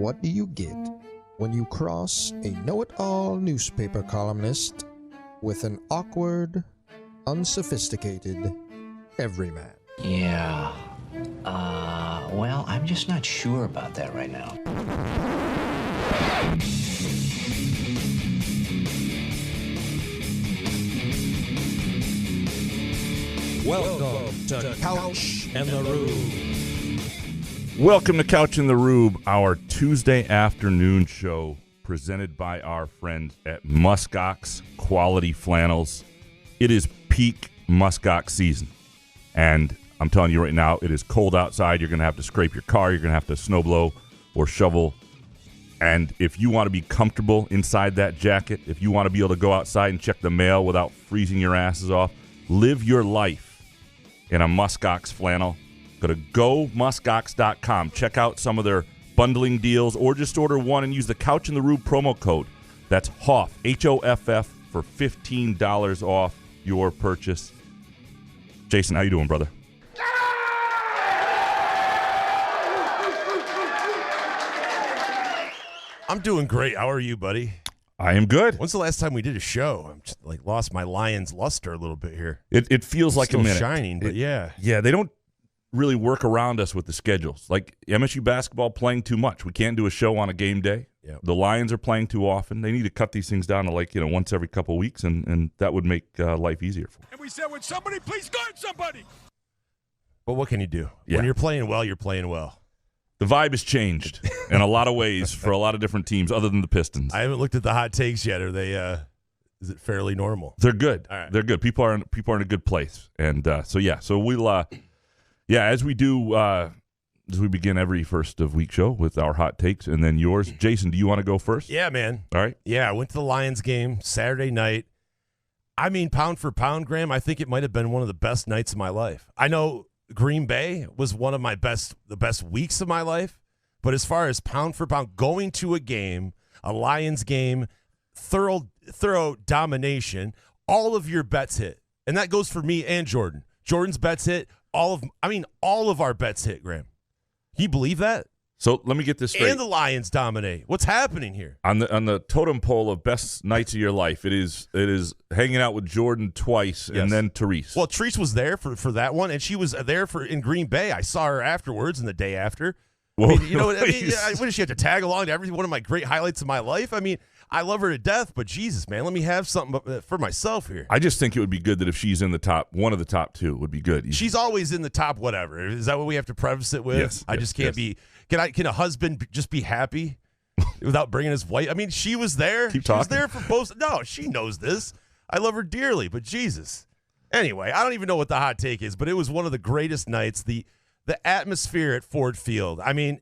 What do you get when you cross a know-it-all newspaper columnist with an awkward, unsophisticated everyman? Yeah. Well, I'm just not sure about that right now. Welcome to Couch and the Rube. Welcome to Couch in the Rube, our Tuesday afternoon show presented by our friends at Muskox Quality Flannels. It is peak muskox season, and I'm telling you right now, it is cold outside. You're going to have to scrape your car. You're going to have to snowblow or shovel. And if you want to be comfortable inside that jacket, if you want to be able to go outside and check the mail without freezing your asses off, live your life in a muskox flannel. Go to gomuskox.com. Check out some of their bundling deals, or just order one and use the Couch in the Rube promo code. That's HOFF, H-O-F-F, for $15 off your purchase. Jason, how you doing, brother? I'm doing great. How are you, buddy? I am good. When's the last time we did a show? I'm just lost my Lions luster a little bit here. It feels like still a minute. Shining, but yeah. Yeah, they don't really work around us with the schedules. Like MSU basketball playing too much. We can't do a show on a game day. Yep. The Lions are playing too often. They need to cut these things down to once every couple of weeks, and that would make life easier for them. And we said, would somebody please guard somebody? But what can you do? Yeah. When you're playing well, you're playing well. The vibe has changed in a lot of ways for a lot of different teams other than the Pistons. I haven't looked at the hot takes yet. Are they? Is it fairly normal? They're good. All right. They're good. People are in a good place, and so we'll as we do as we begin every first of week show with our hot takes, and then yours. Jason, do you want to go first? Yeah, man. All right. Yeah, I went to the Lions game Saturday night. I mean, pound for pound, Graham, I think it might have been one of the best nights of my life. I know Green Bay was one of the best weeks of my life, but as far as pound for pound, going to a Lions game, thorough domination, all of your bets hit. And that goes for me and Jordan. Jordan's bets hit. All of our bets hit, Graham. Can you believe that? So let me get this straight. And the Lions dominate. What's happening here? On the totem pole of best nights of your life, it is hanging out with Jordan twice, Yes. and then Therese. Well, Therese was there for that one, and she was there in Green Bay. I saw her afterwards and the day after. Well, I mean, you know what I mean? What does she have to tag along to every one of my great highlights of my life? I mean, I love her to death, but Jesus, man, let me have something for myself here. I just think it would be good that if she's in the top, one of the top two would be good. She's always in the top whatever. Is that what we have to preface it with? Yes. I just can't be. Can a husband just be happy without bringing his wife? I mean, she was there. Keep she talking. was there for both. No, she knows this. I love her dearly, but Jesus. Anyway, I don't even know what the hot take is, but it was one of the greatest nights. The atmosphere at Ford Field. I mean,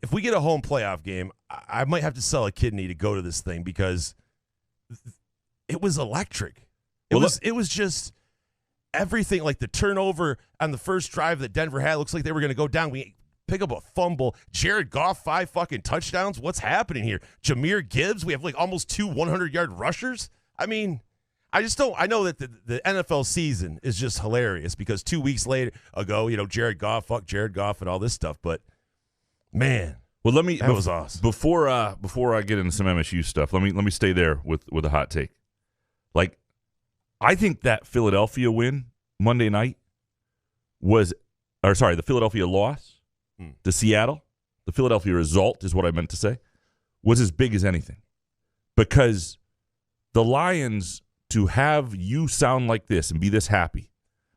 if we get a home playoff game, I might have to sell a kidney to go to this thing because it was electric. It was just everything. Like the turnover on the first drive that Denver had, looks like they were going to go down. We pick up a fumble. Jared Goff, 5 fucking touchdowns. What's happening here? Jameer Gibbs, we have almost 2 100-yard rushers. I mean, I know that the NFL season is just hilarious because 2 weeks ago, Jared Goff, fuck Jared Goff and all this stuff. But man, well, that was awesome. Before I get into some MSU stuff, let me stay there with a hot take. I think that Philadelphia win Monday night the Philadelphia loss to Seattle, the Philadelphia result is what I meant to say, was as big as anything. Because the Lions, to have you sound like this and be this happy,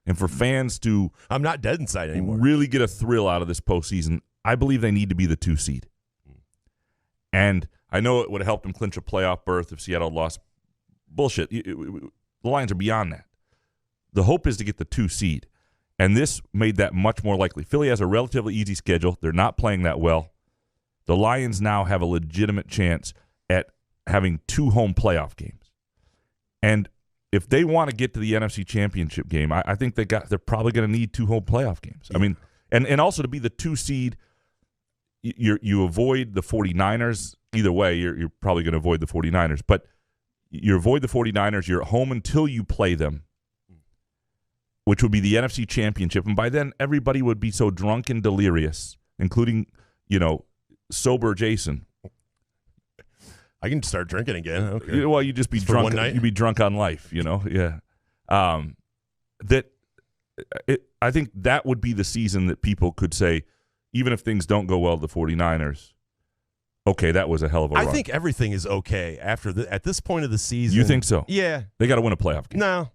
and for fans to I'm not dead inside anymore, really get a thrill out of this postseason, I believe they need to be the 2 seed. And I know it would have helped them clinch a playoff berth if Seattle lost. Bullshit. The Lions are beyond that. The hope is to get the 2 seed. And this made that much more likely. Philly has a relatively easy schedule. They're not playing that well. The Lions now have a legitimate chance at having 2 home playoff games. And if they want to get to the NFC Championship game, I think they're probably going to need 2 home playoff games. Yeah. I mean, and also to be the 2 seed, you avoid the 49ers. Either way, you're probably going to avoid the 49ers. But you avoid the 49ers. You're at home until you play them, which would be the NFC Championship. And by then, everybody would be so drunk and delirious, including, sober Jason. I can start drinking again. Okay. Well, you'd just be Just for one drunk. night? You'd be drunk on life, Yeah. I think that would be the season that people could say, even if things don't go well, the 49ers, okay, that was a hell of a run. I think everything is okay at this point of the season. You think so? Yeah. They got to win a playoff game. No.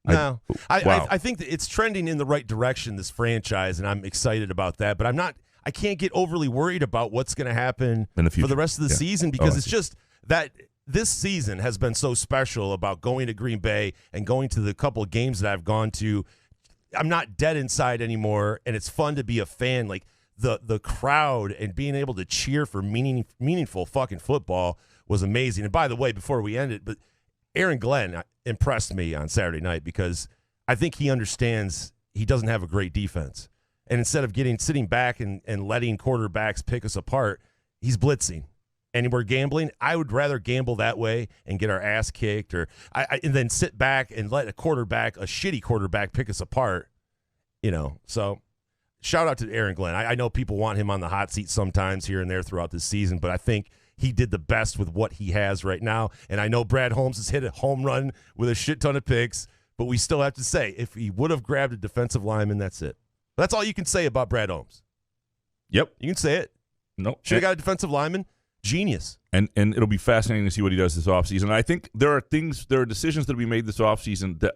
Wow. I think that it's trending in the right direction, this franchise, and I'm excited about that. But I can't get overly worried about what's going to happen In the future. for the rest of the Yeah. season, I because it's see. just that this season has been so special about going to Green Bay and going to the couple of games that I've gone to. I'm not dead inside anymore, and it's fun to be a fan. Like the crowd and being able to cheer for meaningful fucking football was amazing. And by the way, before we end it, but Aaron Glenn impressed me on Saturday night because I think he understands he doesn't have a great defense. And instead of sitting back and letting quarterbacks pick us apart, he's blitzing. And we're gambling. I would rather gamble that way and get our ass kicked, and then sit back and let a shitty quarterback, pick us apart. So shout out to Aaron Glenn. I know people want him on the hot seat sometimes here and there throughout this season, but I think he did the best with what he has right now. And I know Brad Holmes has hit a home run with a shit ton of picks, but we still have to say, if he would have grabbed a defensive lineman, that's it. That's all you can say about Brad Holmes. Yep. You can say it. No. Should have got a defensive lineman. Genius. And it'll be fascinating to see what he does this offseason. I think there are decisions that will be made this offseason that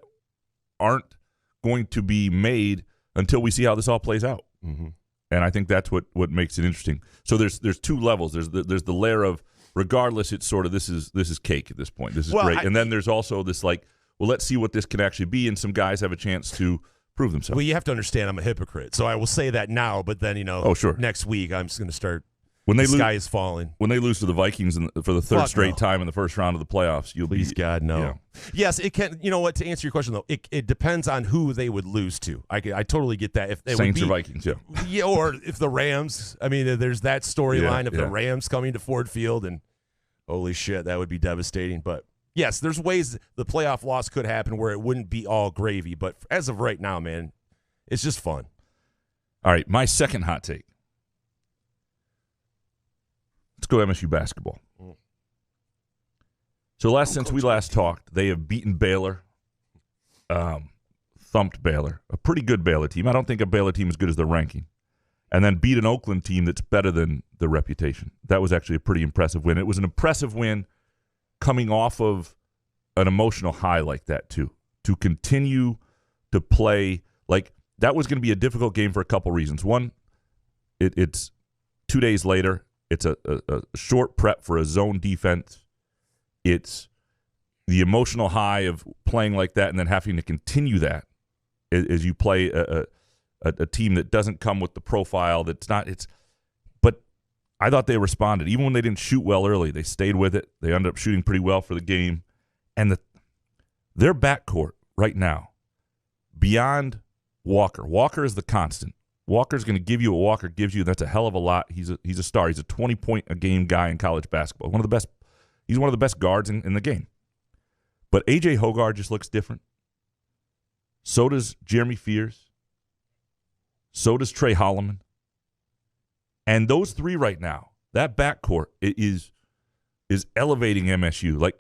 aren't going to be made until we see how this all plays out. Mm-hmm. And I think that's what makes it interesting. So there's two levels. There's the layer of, regardless, it's sort of this is cake at this point. This is great. And then there's also this let's see what this can actually be, and some guys have a chance to prove themselves. Well, you have to understand I'm a hypocrite, so I will say that now, but then, sure. Next week I'm just going to start, when they sky is falling. When they lose to the Vikings for the third Fuck straight no. time in the first round of the playoffs, you'll Please, be... God, no. Yeah. Yes, it can. You know what? To answer your question, though, it depends on who they would lose to. I totally get that. If it Saints would be, or Vikings, yeah. Yeah, or if the Rams. I mean, there's that storyline of the Rams coming to Ford Field, and holy shit, that would be devastating. But yes, there's ways the playoff loss could happen where it wouldn't be all gravy. But as of right now, man, it's just fun. All right, my second hot take. Let's go MSU basketball. So since we last talked, they have beaten Baylor, thumped Baylor, a pretty good Baylor team. I don't think a Baylor team as good as their ranking. And then beat an Oakland team that's better than the reputation. That was actually a pretty impressive win. It was an impressive win coming off of an emotional high like that, too. To continue to play, that was going to be a difficult game for a couple reasons. One, it's 2 days later. It's a short prep for a zone defense. It's the emotional high of playing like that and then having to continue that as you play a team that doesn't come with the profile that's not. But I thought they responded. Even when they didn't shoot well early, they stayed with it. They ended up shooting pretty well for the game. And their backcourt right now, beyond Walker. Walker is the constant. Walker's going to give you what Walker gives you. That's a hell of a lot. He's a star. He's a 20-point-a-game guy in college basketball. He's one of the best guards in the game. But A.J. Hoggard just looks different. So does Jeremy Fears. So does Trey Holloman. And those three right now, that backcourt is elevating MSU.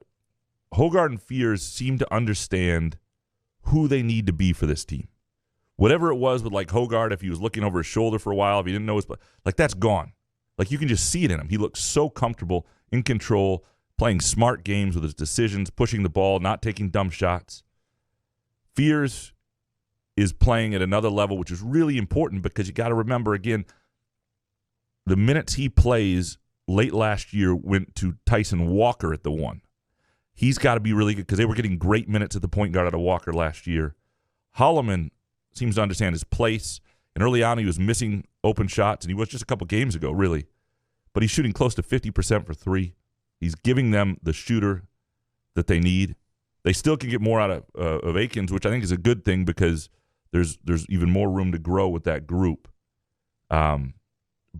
Hoggard and Fears seem to understand who they need to be for this team. Whatever it was with Hoggard, if he was looking over his shoulder for a while, if he didn't know that's gone. You can just see it in him. He looks so comfortable, in control, playing smart games with his decisions, pushing the ball, not taking dumb shots. Fears is playing at another level, which is really important because you got to remember, again, the minutes he plays late last year went to Tyson Walker at the 1. He's got to be really good because they were getting great minutes at the point guard out of Walker last year. Holloman seems to understand his place. And early on, he was missing open shots, and he was just a couple games ago, really. But he's shooting close to 50% for three. He's giving them the shooter that they need. They still can get more out of Akins, which I think is a good thing because there's even more room to grow with that group. And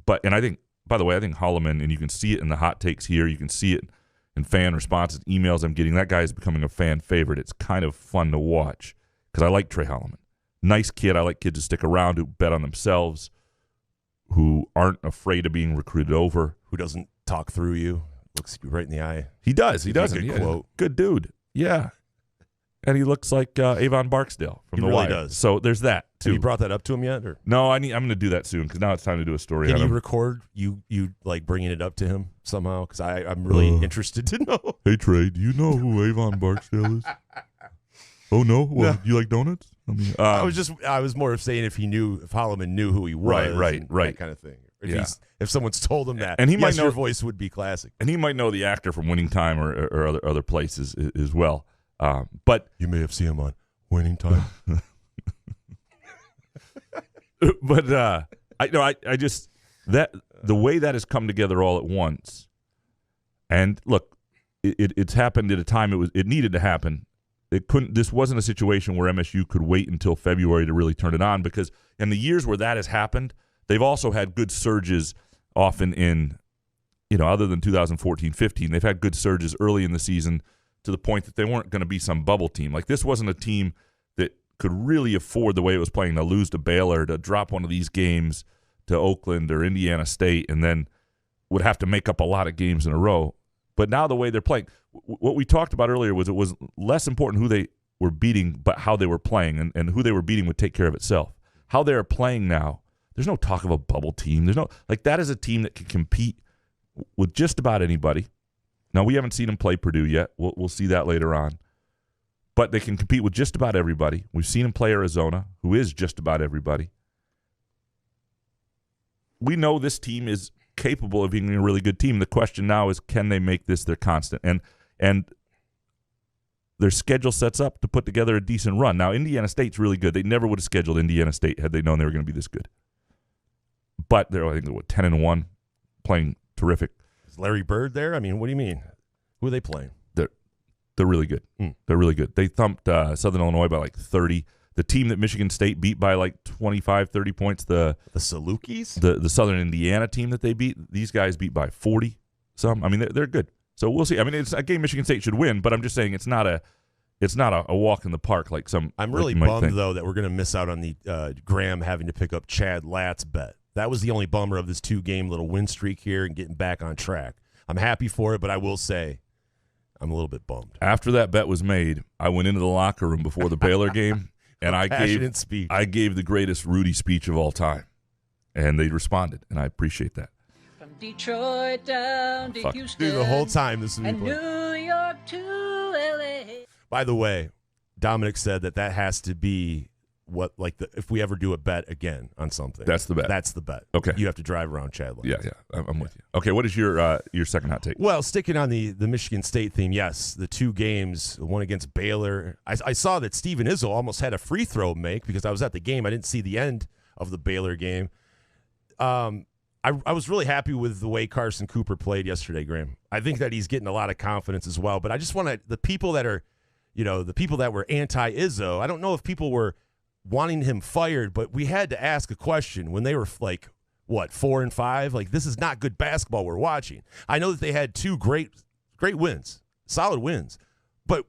I think, by the way, I think Holloman, and you can see it in the hot takes here, you can see it in fan responses, emails I'm getting. That guy is becoming a fan favorite. It's kind of fun to watch because I like Trey Holloman. Nice kid. I like kids who stick around, who bet on themselves, who aren't afraid of being recruited over, who doesn't talk through you, looks you right in the eye. He does. He Gives doesn't. you a good quote. Good dude. Yeah. And he looks like Avon Barksdale from He The really Wire. does. So there's that too. Have you brought that up to him yet? Or No, I'm going to do that soon because now it's time to do a story can on you him. record you like bringing it up to him somehow? Because I'm really interested to know. Hey Trey, do you know who Avon Barksdale is? Oh no, well, No. Do you like donuts? I mean, I was more of saying if Holloman knew who he was, Right, and right. that kind of thing. Yeah. If someone's told him that, And he might know- your voice would be classic. and he might know the actor from Winning Time or other places as well. But You may have seen him on Winning Time. I just that the way that has come together all at once, and look, it's happened at a time it needed to happen. It couldn't. This wasn't a situation where MSU could wait until February to really turn it on, because in the years where that has happened, they've also had good surges often in, other than 2014-15, they've had good surges early in the season to the point that they weren't going to be some bubble team. Like this wasn't a team that could really afford the way it was playing to lose to Baylor, to drop one of these games to Oakland or Indiana State, and then would have to make up a lot of games in a row. But now the way they're playing, what we talked about earlier was it was less important who they were beating, but how they were playing, and who they were beating would take care of itself. How they are playing now, there's no talk of a bubble team. There's no, that is a team that can compete with just about anybody. Now, we haven't seen them play Purdue yet. We'll see that later on. But they can compete with just about everybody. We've seen them play Arizona, who is just about everybody. We know this team is capable of being a really good team. The question now is, can they make this their constant? And their schedule sets up to put together a decent run. Now, Indiana State's really good. They never would have scheduled Indiana State had they known they were going to be this good. But I think they're 10-1, playing terrific. Is Larry Bird there? I mean, what do you mean? Who are they playing? They're really good. They're really good. They thumped Southern Illinois by like 30. The team that Michigan State beat by like 25, 30 points, the Salukis? The Southern Indiana team that they beat, these guys beat by 40 some. I mean, they're good. So we'll see. I mean, it's a game Michigan State should win, but I'm just saying it's not a walk in the park like some. I'm really like you might bummed, think. though, that we're going to miss out on the Graham having to pick up Chad Latt's bet. That was the only bummer of this 2-game little win streak here and getting back on track. I'm happy for it, but I will say I'm a little bit bummed. After that bet was made, I went into the locker room before the Baylor game, and I gave the greatest Rudy speech of all time, and they responded, and I appreciate that. From Detroit down to Houston. Dude, the whole time this is and New York to L.A. By the way, Dominic said that has to be if we ever do a bet again on something. That's the bet. That's the bet. Okay. You have to drive around Chad Latt. Yeah, I'm with you. Okay, what is your second hot take? Well, sticking on the Michigan State theme, yes, the 2 games, the one against Baylor. I saw that Steven Izzo almost had a free throw make because I was at the game. I didn't see the end of the Baylor game. I was really happy with the way Carson Cooper played yesterday, Graham. I think that he's getting a lot of confidence as well. But I just want the people that are, the people that were anti-Izzo, I don't know if people were wanting him fired, but we had to ask a question when they were 4-5? Like, this is not good basketball we're watching. I know that they had 2 great wins, solid wins, but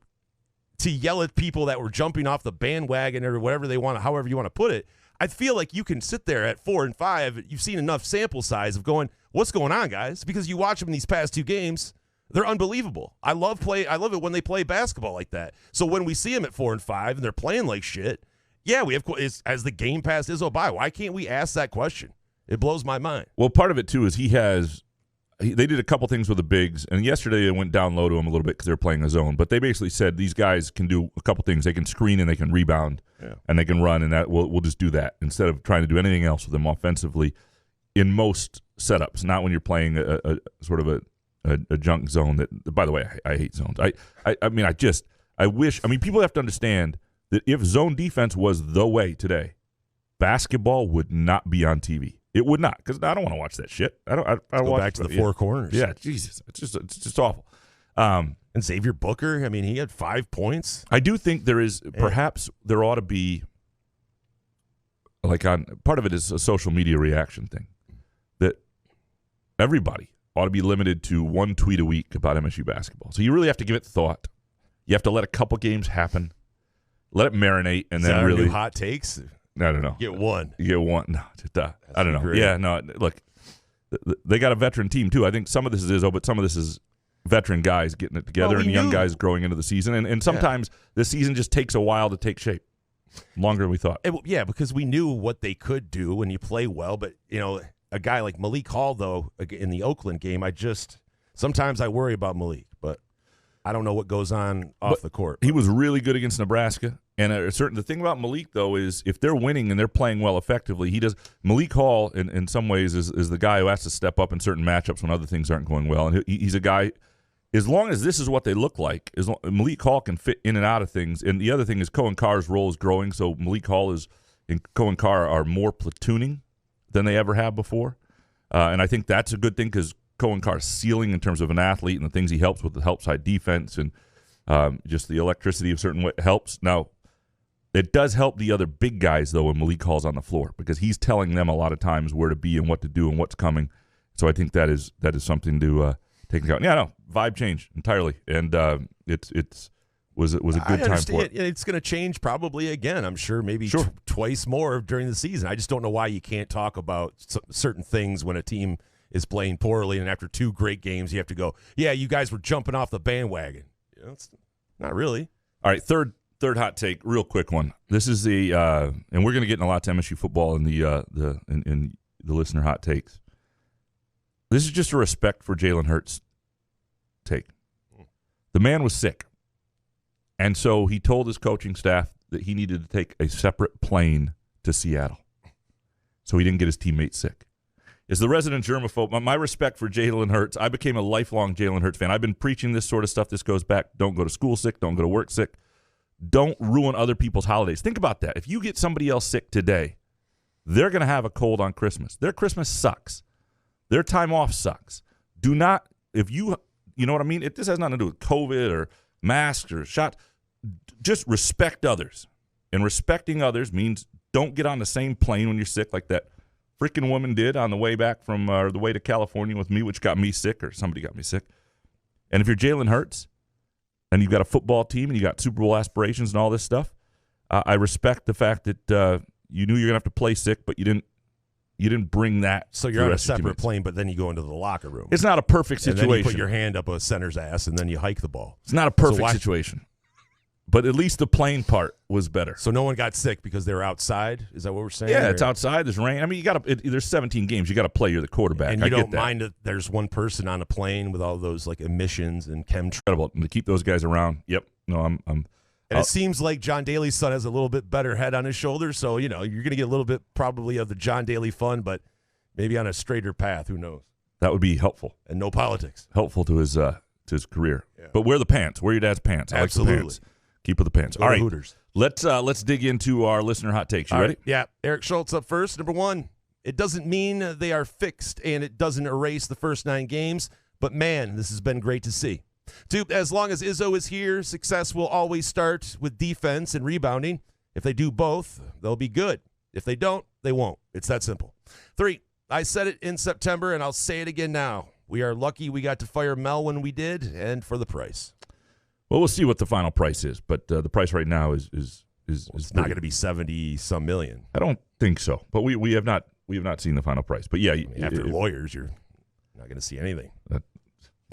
to yell at people that were jumping off the bandwagon or whatever they want, however you want to put it, I feel like you can sit there at 4-5. You've seen enough sample size of going, what's going on, guys? Because you watch them in these past 2 games, they're unbelievable. I love it when they play basketball like that. So when we see them at 4-5 and they're playing like shit, yeah, we have. As the game passed Izzo by, why can't we ask that question? It blows my mind. Well, part of it too is they did a couple things with the bigs, and yesterday they went down low to him a little bit because they were playing a zone. But they basically said these guys can do a couple things. They can screen and they can rebound, and they can run, and that we'll just do that instead of trying to do anything else with them offensively in most setups. Not when you're playing a sort of a junk zone. That, by the way, I hate zones. I wish. People have to understand that if zone defense was the way today, basketball would not be on TV. It would not, because I don't want to watch that shit. I don't go watch back to the 4 corners. Yeah, Jesus, it's just awful. And Xavier Booker, he had 5 points. I do think perhaps there ought to be part of it is a social media reaction thing, that everybody ought to be limited to 1 tweet a week about MSU basketball. So you really have to give it thought. You have to let a couple games happen. Let it marinate, and then really new hot takes. I don't know. Get one. You get one. No, just, I don't know. great. Yeah, no. Look, they got a veteran team too. I think some of this is Izzo, but some of this is veteran guys getting it together and young guys growing into the season. And sometimes the season just takes a while to take shape, longer than we thought. Because we knew what they could do when you play well. But, a guy like Malik Hall, though, in the Oakland game, sometimes I worry about Malik, but I don't know what goes on off the court. He was really good against Nebraska. And the thing about Malik, though, is if they're winning and they're playing well effectively, Malik Hall, in some ways, is the guy who has to step up in certain matchups when other things aren't going well. And he's a guy, as long as this is what they look like, Malik Hall can fit in and out of things. And the other thing is Cohen Carr's role is growing, so Malik Hall and Cohen Carr are more platooning than they ever have before. And I think that's a good thing because Cohen Carr's ceiling in terms of an athlete and the things he helps with the help side defense and just the electricity of certain way helps. Now, it does help the other big guys, though, when Malik Hall's on the floor because he's telling them a lot of times where to be and what to do and what's coming. So I think that is something to take into account. Yeah, no, vibe change entirely, and it was a good time for it. It's going to change probably again, I'm sure, maybe twice more during the season. I just don't know why you can't talk about certain things when a team is playing poorly, and after 2 great games, you have to go, yeah, you guys were jumping off the bandwagon. It's not really. All right, third hot take, real quick one. This is and we're going to get in a lot to MSU football in the listener hot takes. This is just a respect for Jalen Hurts take. The man was sick, and so he told his coaching staff that he needed to take a separate plane to Seattle so he didn't get his teammates sick. As the resident germaphobe, my respect for Jalen Hurts, I became a lifelong Jalen Hurts fan. I've been preaching this sort of stuff. This goes back. Don't go to school sick. Don't go to work sick. Don't ruin other people's holidays. Think about that. If you get somebody else sick today, they're going to have a cold on Christmas. Their Christmas sucks. Their time off sucks. Do not, you know what I mean? This has nothing to do with COVID or masks or shots. Just respect others. And respecting others means don't get on the same plane when you're sick like that freaking woman did on the way back from the way to California with me, which got me sick or somebody got me sick. And if you're Jalen Hurts and you've got a football team and you got Super Bowl aspirations and all this stuff, I respect the fact that you knew you're going to have to play sick, but you didn't bring that. So you're on a separate plane, but then you go into the locker room. It's not a perfect situation. And then you put your hand up a center's ass, and then you hike the ball. It's not a perfect situation. But at least the plane part was better. So no one got sick because they were outside? Is that what we're saying? Yeah, it's outside. There's rain. I mean, there's 17 games. You got to play. You're the quarterback. And you don't mind that there's one person on a plane with all those like emissions and chemtrails. Incredible. And to keep those guys around. Yep. No, I'm. And it seems like John Daly's son has a little bit better head on his shoulders. So, you're going to get a little bit probably of the John Daly fun, but maybe on a straighter path. Who knows? That would be helpful. And no politics. Helpful to his career. Yeah. But wear the pants. Wear your dad's pants. I Absolutely. like the pants. Keep with the pants. Go all right, Hooters. Let's dig into our listener hot takes. You ready? Right. Yeah. Eric Schultz up first. Number 1, it doesn't mean they are fixed and it doesn't erase the first 9 games, but man, this has been great to see. 2, as long as Izzo is here, success will always start with defense and rebounding. If they do both, they'll be good. If they don't, they won't. It's that simple. 3, I said it in September and I'll say it again now. We are lucky we got to fire Mel when we did, and for the price. Well, we'll see what the final price is, but the price right now is it's not going to be 70-some million. I don't think so, but we have not seen the final price. But yeah, after lawyers, you're not going to see anything.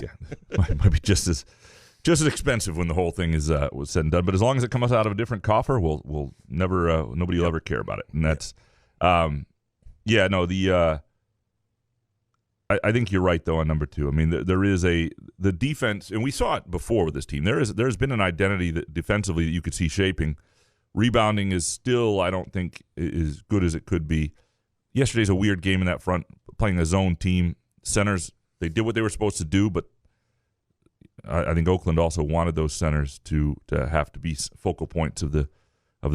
Yeah, might be just as expensive when the whole thing is was said and done. But as long as it comes out of a different coffer, we'll never nobody will ever care about it. And that's I think you're right, though, on number 2. I mean, there is the defense, and we saw it before with this team. There's been an identity that defensively that you could see shaping. Rebounding is still, I don't think, as good as it could be. Yesterday's a weird game in that front, playing a zone team. Centers, they did what they were supposed to do, but I think Oakland also wanted those centers to have to be focal points of the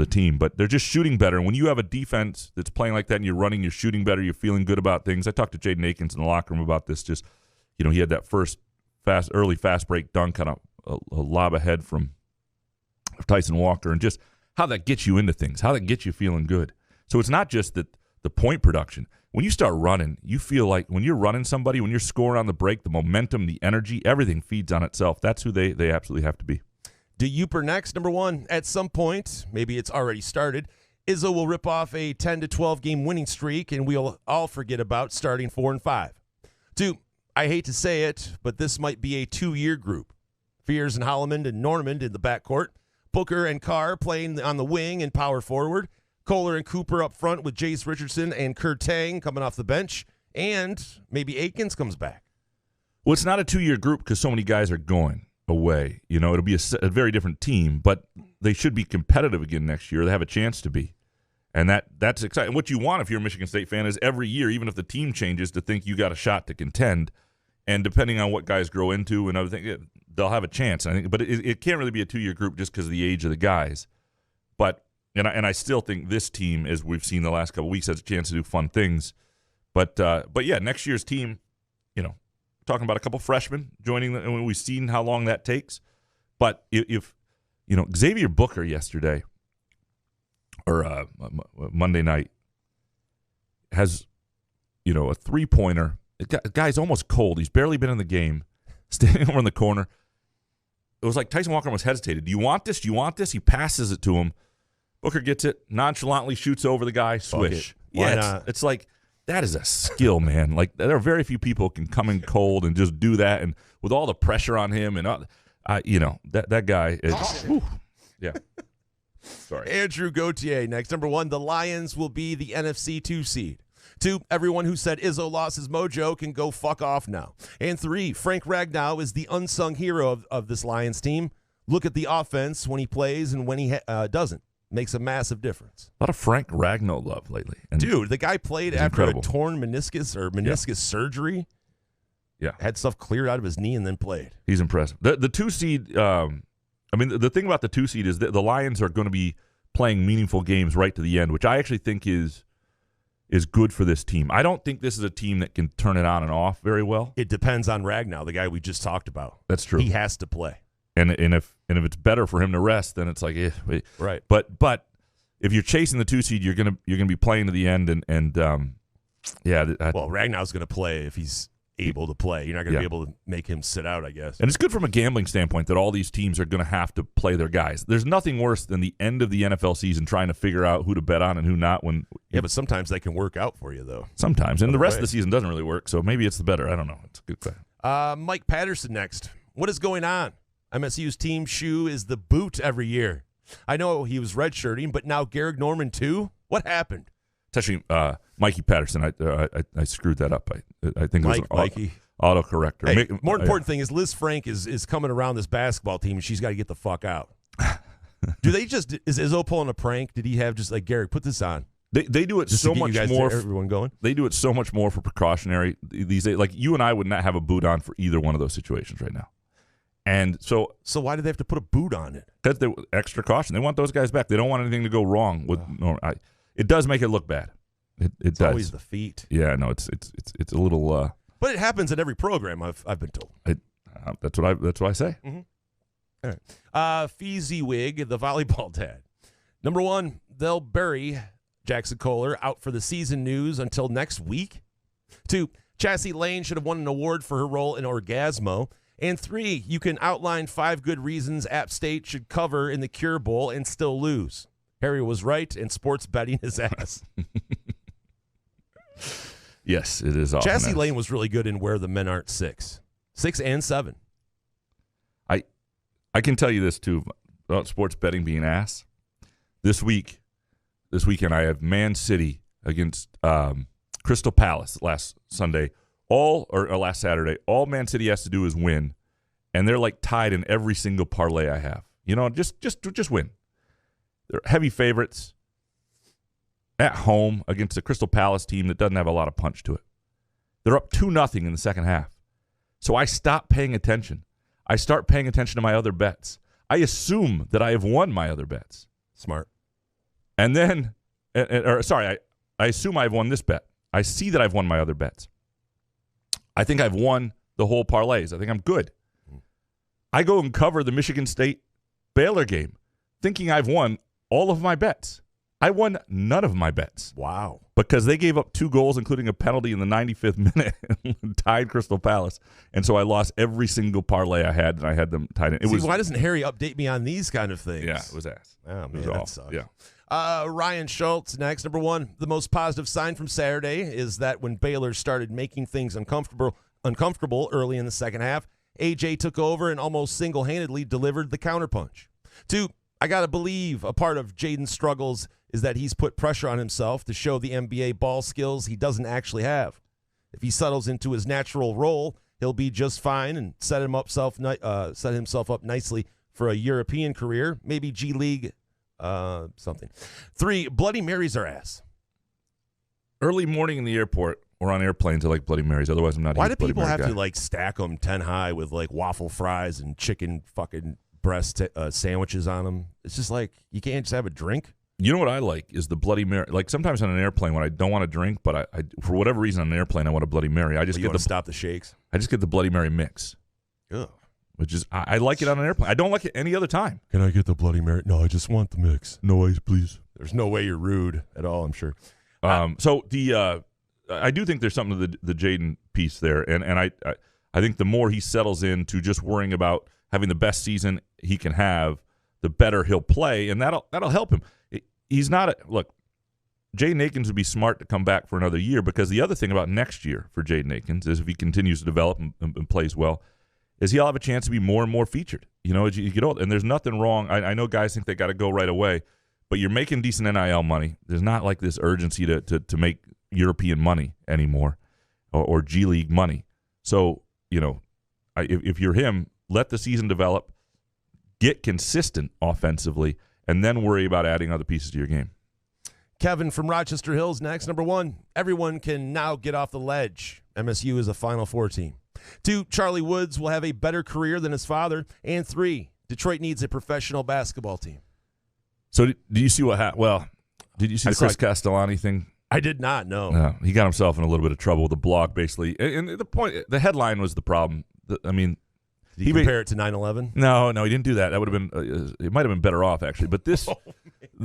team, but they're just shooting better. And when you have a defense that's playing like that and you're running, you're shooting better, you're feeling good about things. I talked to Jaden Akins in the locker room about this. Just, he had that first early fast break dunk, kind of a lob ahead from Tyson Walker, and just how that gets you into things, how that gets you feeling good. So it's not just that the point production. When you start running, you feel like when you're running somebody, when you're scoring on the break, the momentum, the energy, everything feeds on itself. That's who they absolutely have to be. Do Uper next. Number 1, at some point, maybe it's already started, Izzo will rip off a 10 to 12 game winning streak, and we'll all forget about starting 4 and 5. 2, I hate to say it, but this might be a 2-year group. Fears and Holloman and Normand in the backcourt. Booker and Carr playing on the wing and power forward. Kohler and Cooper up front with Jace Richardson and Kurt Tang coming off the bench. And maybe Aikens comes back. Well, it's not a 2-year group because so many guys are going away. You know, it'll be a very different team, but they should be competitive again next year. They have a chance to be. And that's exciting. What you want if you're a Michigan State fan is every year, even if the team changes, to think you got a shot to contend. And depending on what guys grow into and other things, they'll have a chance. I think, but it can't really be a 2-year group just because of the age of the guys. But and I still think this team, as we've seen the last couple of weeks, has a chance to do fun things. But yeah, next year's team, you know, talking about a couple freshmen joining, and we've seen how long that takes. But if you know, Xavier Booker yesterday or Monday night has, you know, a 3-pointer. The guy's almost cold. He's barely been in the game, standing over in the corner. It was like Tyson Walker almost hesitated. Do you want this? Do you want this? He passes it to him. Booker gets it, nonchalantly shoots over the guy, swish. Yeah, it's like, that is a skill, man. Like, there are very few people who can come in cold and just do that, and with all the pressure on him, and you know, that guy is, yeah. Sorry. Andrew Gauthier next. Number 1, the Lions will be the NFC 2 seed. 2, everyone who said Izzo lost his mojo can go fuck off now. And 3, Frank Ragnow is the unsung hero of this Lions team. Look at the offense when he plays and when he doesn't. Makes a massive difference. A lot of Frank Ragnow love lately. And dude, the guy played after a torn meniscus or meniscus surgery. Yeah. Had stuff cleared out of his knee and then played. He's impressive. The 2 seed, I mean, the thing about the 2 seed is that the Lions are going to be playing meaningful games right to the end, which I actually think is good for this team. I don't think this is a team that can turn it on and off very well. It depends on Ragnow, the guy we just talked about. That's true. He has to play. And if it's better for him to rest, then it's like, right. But if you're chasing the 2 seed, you're gonna be playing to the end, and yeah. Well, Ragnow's gonna play if he's able to play. You're not gonna be able to make him sit out, I guess. And it's good from a gambling standpoint that all these teams are gonna have to play their guys. There's nothing worse than the end of the NFL season trying to figure out who to bet on and who not. But sometimes they can work out for you, though. Sometimes, and the rest of the season doesn't really work. So maybe it's the better. I don't know. It's a good question. Mike Patterson next. What is going on? MSU's team shoe is the boot every year. I know he was redshirting, but now Garrick Norman too? What happened? It's actually Mikey Patterson. I screwed that up. I think it was Mikey. Autocorrector. Hey, more important thing is Liz Frank is coming around this basketball team, and she's got to get the fuck out. Is Izzo pulling a prank? Did he have just like, Garrick, put this on? They do it just so much more. Everyone going? They do it so much more for precautionary these days. Like, you and I would not have a boot on for either one of those situations right now. And so why do they have to put a boot on it? Because they're extra caution. They want those guys back. They don't want anything to go wrong with. It does make it look bad. It does. Always the feet. Yeah, no, it's a little. But it happens in every program. I've been told. That's what I say. Mm-hmm. All right. Fezziwig, the volleyball dad. Number 1, they'll bury Jackson Kohler out for the season news until next week. 2, Chassie Lane should have won an award for her role in Orgasmo. And 3, you can outline 5 good reasons App State should cover in the Cure Bowl and still lose. Harry was right, and sports betting his ass. Yes, it is awesome. Chassie Lane was really good in Where the Men Aren't 6 and 7. I can tell you this, too, about sports betting being ass. This weekend, I have Man City against Crystal Palace last Sunday. Last Saturday, all Man City has to do is win, and they're like tied in every single parlay I have. You know, just win. They're heavy favorites at home against a Crystal Palace team that doesn't have a lot of punch to it. They're up 2-0 in the second half. So I stop paying attention. I start paying attention to my other bets. I assume that I have won my other bets. Smart. And then, I assume I've won this bet. I see that I've won my other bets. I think I've won the whole parlays. I think I'm good. I go and cover the Michigan State Baylor game thinking I've won all of my bets. I won none of my bets. Wow. Because they gave up 2 goals, including a penalty in the 95th minute, and tied Crystal Palace. And so I lost every single parlay I had, and I had them tied in. Why doesn't Harry update me on these kind of things? Yeah, it was ass. Oh, man, it was that awful. sucks. Yeah. Ryan Schultz next. Number one, the most positive sign from Saturday is that when Baylor started making things uncomfortable early in the second half, A.J. took over and almost single-handedly delivered the counterpunch. 2, I got to believe a part of Jaden's struggles is that he's put pressure on himself to show the NBA ball skills he doesn't actually have. If he settles into his natural role, he'll be just fine and set himself up nicely for a European career, maybe G League something. 3, Bloody Marys are ass. Early morning in the airport or on airplanes, I like Bloody Marys. Otherwise, I'm not. Why do people have to like stack them 10 high with like waffle fries and chicken fucking breast sandwiches on them? It's just like you can't just have a drink. You know what I like is the Bloody Mary. Like sometimes on an airplane when I don't want to drink, but I for whatever reason on an airplane I want a Bloody Mary. I just get stop the shakes. I just get the Bloody Mary mix. Ugh. Which is I like it on an airplane. I don't like it any other time. Can I get the Bloody Mary? No, I just want the mix. No ice, please. There's no way you're rude at all, I'm sure. So the I do think there's something to the Jaden piece there, and I think the more he settles into just worrying about having the best season he can have, the better he'll play, and that'll help him. He's not look. Jaden Akins would be smart to come back for another year because the other thing about next year for Jaden Akins is if he continues to develop and plays well, is he'll have a chance to be more and more featured. You know, as you get older, and there's nothing wrong. I know guys think they got to go right away, but you're making decent NIL money. There's not like this urgency to make European money anymore or G League money. So, you know, if you're him, let the season develop, get consistent offensively, and then worry about adding other pieces to your game. Kevin from Rochester Hills next. Number 1, everyone can now get off the ledge. MSU is a Final Four team. 2, Charlie Woods will have a better career than his father. And 3, Detroit needs a professional basketball team. So did you see what happened? Well, did you see the Chris Castellani thing? I did not know. No, he got himself in a little bit of trouble with the blog, basically. And the headline was the problem. I mean, did he compare it to 9/11? No, he didn't do that. That would have been. It might have been better off actually. But this,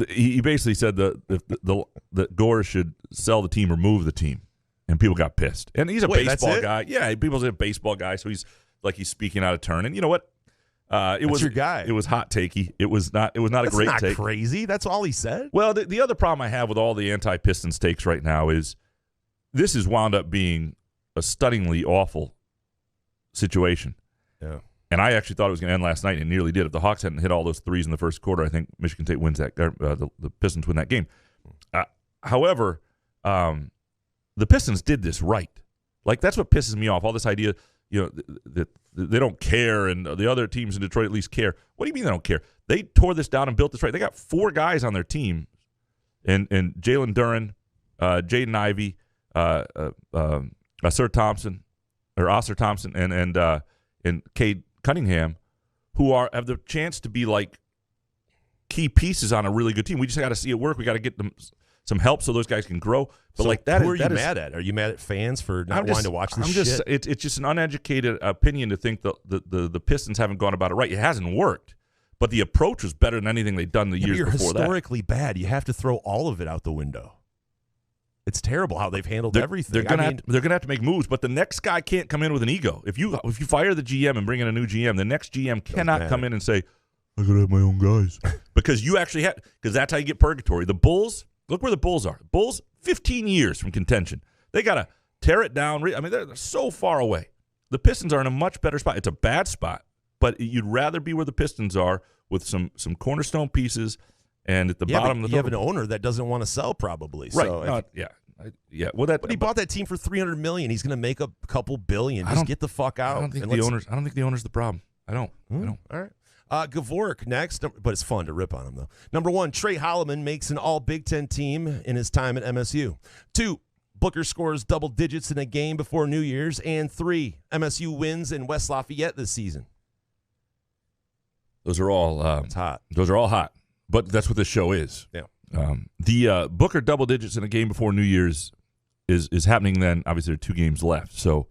he basically said that Gore should sell the team or move the team, and people got pissed. And he's a baseball guy. Yeah, people say a baseball guy, so he's speaking out of turn. And you know what? It was your guy. It was hot takey. It was not a great take. That's not crazy. That's all he said. Well, the other problem I have with all the anti-Pistons takes right now is this has wound up being a stunningly awful situation. Yeah. And I actually thought it was going to end last night, and it nearly did. If the Hawks hadn't hit all those threes in the first quarter, I think Michigan State wins that. The Pistons win that game. However, the Pistons did this right. Like that's what pisses me off. All this idea, you know, that they don't care, and the other teams in Detroit at least care. What do you mean they don't care? They tore this down and built this right. They got 4 guys on their team, and Jalen Duren, Jaden Ivey, Oscar Thompson, and Cade Cunningham, who have the chance to be like key pieces on a really good team. We just got to see it work. We got to get them some help so those guys can grow. But so like that, who are you mad at? Are you mad at fans for not wanting to watch this shit? It's just an uneducated opinion to think the Pistons haven't gone about it right. It hasn't worked, but the approach was better than anything they've done the years before that. You're historically bad. You have to throw all of it out the window. It's terrible how they've handled everything. They're gonna have to make moves, but the next guy can't come in with an ego. If you fire the GM and bring in a new GM, the next GM cannot come in and say, "I gotta have my own guys," because that's how you get purgatory. The Bulls, look where the Bulls are. Bulls, 15 years from contention. They gotta tear it down. I mean, they're so far away. The Pistons are in a much better spot. It's a bad spot, but you'd rather be where the Pistons are with some cornerstone pieces. And at the bottom, you have an owner that doesn't want to sell, probably. Right? So yeah. Well, but he bought that team for $300 million. He's going to make a couple billion. Just get the fuck out. I don't think the owner's the problem. I don't. All right. Gavork next, but it's fun to rip on him though. Number 1, Trey Holloman makes an All Big Ten team in his time at MSU. 2, Booker scores double digits in a game before New Year's, and 3, MSU wins in West Lafayette this season. Those are all it's hot. Those are all hot. But that's what this show is. Yeah. The Booker double digits in a game before New Year's is happening then. Obviously, there are 2 games left. So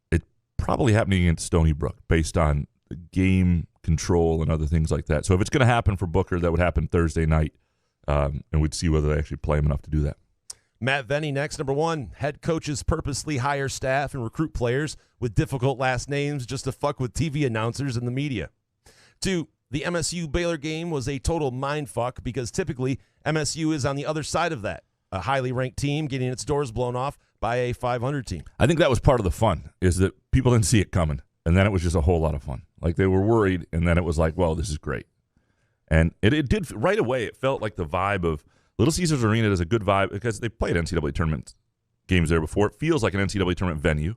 it's probably happening against Stony Brook based on the game control and other things like that. So if it's going to happen for Booker, that would happen Thursday night, and we'd see whether they actually play him enough to do that. Matt Venny next. Number 1, head coaches purposely hire staff and recruit players with difficult last names just to fuck with TV announcers and the media. 2, The MSU Baylor game was a total mindfuck because typically MSU is on the other side of that, a highly ranked team getting its doors blown off by a 500 team. I think that was part of the fun, is that people didn't see it coming, and then it was just a whole lot of fun. Like, they were worried, and then it was like, well, this is great. And it did, right away, it felt like the vibe of Little Caesars Arena is a good vibe because they played NCAA tournament games there before. It feels like an NCAA tournament venue,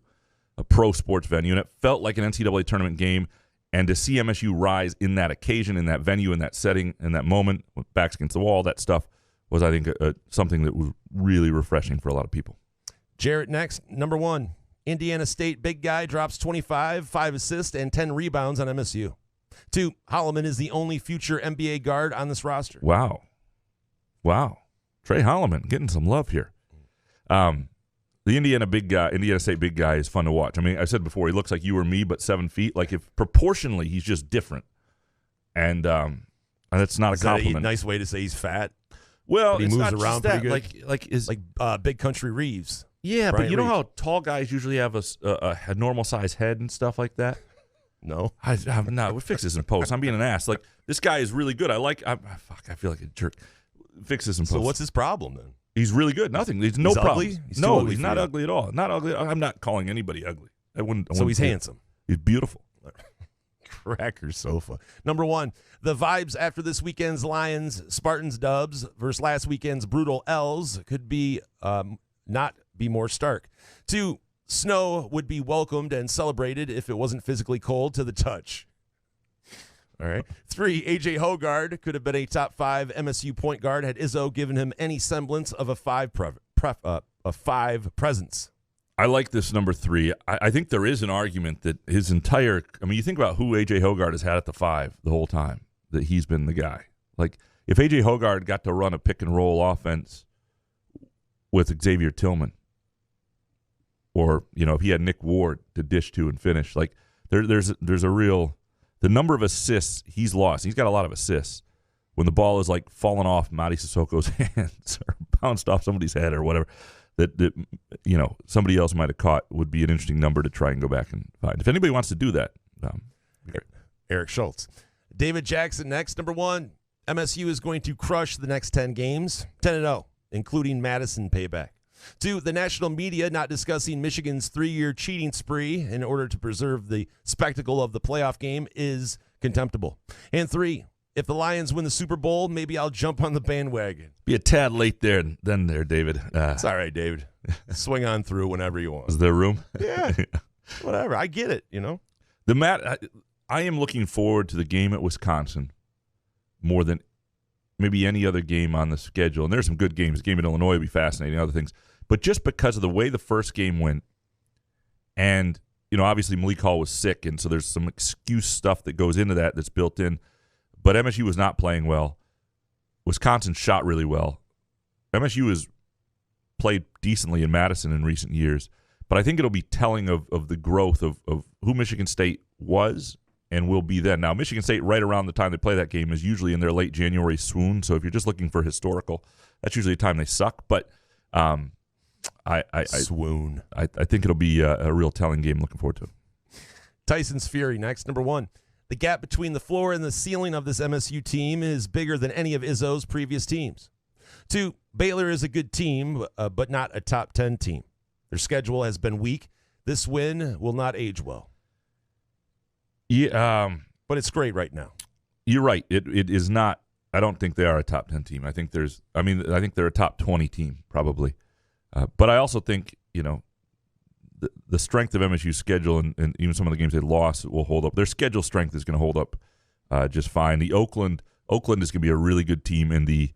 a pro sports venue, and it felt like an NCAA tournament game. And to see MSU rise in that occasion, in that venue, in that setting, in that moment, with backs against the wall, that stuff was, I think, something that was really refreshing for a lot of people. Jarrett next, number 1. Indiana State big guy drops 25, 5 assists, and 10 rebounds on MSU. 2, Holloman is the only future NBA guard on this roster. Wow. Trey Holloman getting some love here. The Indiana State big guy is fun to watch. I mean, I said before, he looks like you or me, but 7 feet. Like, if proportionally, he's just different. And that's not a compliment. A nice way to say he's fat? Well, he it's moves not around just pretty that. good. Like Big Country Reeves. Yeah, Brian but you know Reeves. how tall guys usually have a normal size head and stuff like that? No. No, we'll fix this in post. I'm being an ass. Like, this guy is really good. I feel like a jerk. Fix this in post. So what's his problem then? He's really good. Nothing. There's no He's problem. ugly? He's too No, ugly he's for not you. ugly at all. Not ugly. I'm not calling anybody ugly. So he's handsome. He's beautiful. Cracker sofa. Number 1, the vibes after this weekend's Lions Spartans dubs versus last weekend's brutal L's could be not be more stark. 2, snow would be welcomed and celebrated if it wasn't physically cold to the touch. All right. 3, A.J. Hoggard could have been a top 5 MSU point guard had Izzo given him any semblance of a 5 presence. I like this number 3. I think there is an argument that his entire – I mean, you think about who A.J. Hoggard has had at the 5 the whole time, that he's been the guy. Like, if A.J. Hoggard got to run a pick-and-roll offense with Xavier Tillman, or, if he had Nick Ward to dish to and finish, like, there's a real – the number of assists he's lost, he's got a lot of assists, when the ball is, like, falling off Mady Sissoko's hands or bounced off somebody's head or whatever, that somebody else might have caught, would be an interesting number to try and go back and find. If anybody wants to do that. Eric Schultz. David Jackson next. Number 1, MSU is going to crush the next 10 games, 10-0, including Madison payback. 2, the national media not discussing Michigan's 3-year cheating spree in order to preserve the spectacle of the playoff game is contemptible. And 3, if the Lions win the Super Bowl, maybe I'll jump on the bandwagon. Be a tad late there, David. It's all right, David. Swing on through whenever you want. Is there room? Yeah, whatever. I get it, I am looking forward to the game at Wisconsin more than maybe any other game on the schedule. And there's some good games. The game in Illinois will be fascinating, other things. But just because of the way the first game went, and, obviously Malik Hall was sick, and so there's some excuse stuff that goes into that that's built in. But MSU was not playing well. Wisconsin shot really well. MSU has played decently in Madison in recent years. But I think it'll be telling of the growth of who Michigan State was and will be then. Now, Michigan State, right around the time they play that game, is usually in their late January swoon. So if you're just looking for historical, that's usually the time they suck. But swoon. I think it'll be a real telling game. Looking forward to it. Tyson's Fury next. Number 1, the gap between the floor and the ceiling of this MSU team is bigger than any of Izzo's previous teams. 2, Baylor is a good team, but not a top 10 team. Their schedule has been weak. This win will not age well. Yeah, but it's great right now. You're right. It is not. I don't think they are a top 10 team. I think they're a top 20 team probably. But I also think, the strength of MSU's schedule and even some of the games they lost will hold up. Their schedule strength is going to hold up just fine. The Oakland is going to be a really good team in the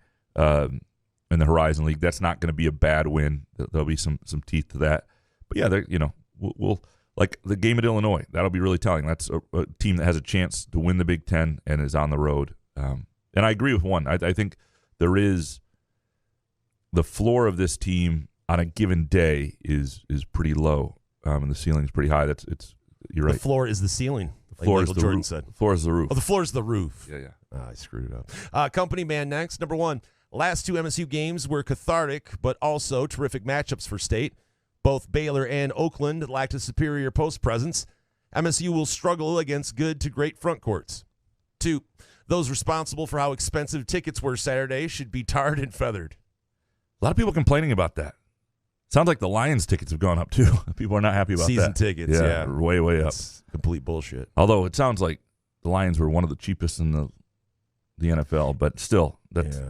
Horizon League. That's not going to be a bad win. There'll be some teeth to that. But yeah, we'll like the game at Illinois. That'll be really telling. That's a team that has a chance to win the Big Ten and is on the road. And I agree with one. I think there is the floor of this team on a given day is pretty low, and the ceiling is pretty high. You're right. The floor is the ceiling. The floor like is Michael the Jordan roof. said. The floor is the roof. Oh, the floor is the roof. Yeah. I screwed it up. Company man next. Number 1, last 2 MSU games were cathartic, but also terrific matchups for State. Both Baylor and Oakland lacked a superior post presence. MSU will struggle against good to great front courts. 2, Those responsible for how expensive tickets were Saturday should be tarred and feathered. A lot of people complaining about that. Sounds like the Lions tickets have gone up too. People are not happy about Season that. tickets, yeah. Way up. That's complete bullshit. Although it sounds like the Lions were one of the cheapest in the NFL, but still, that's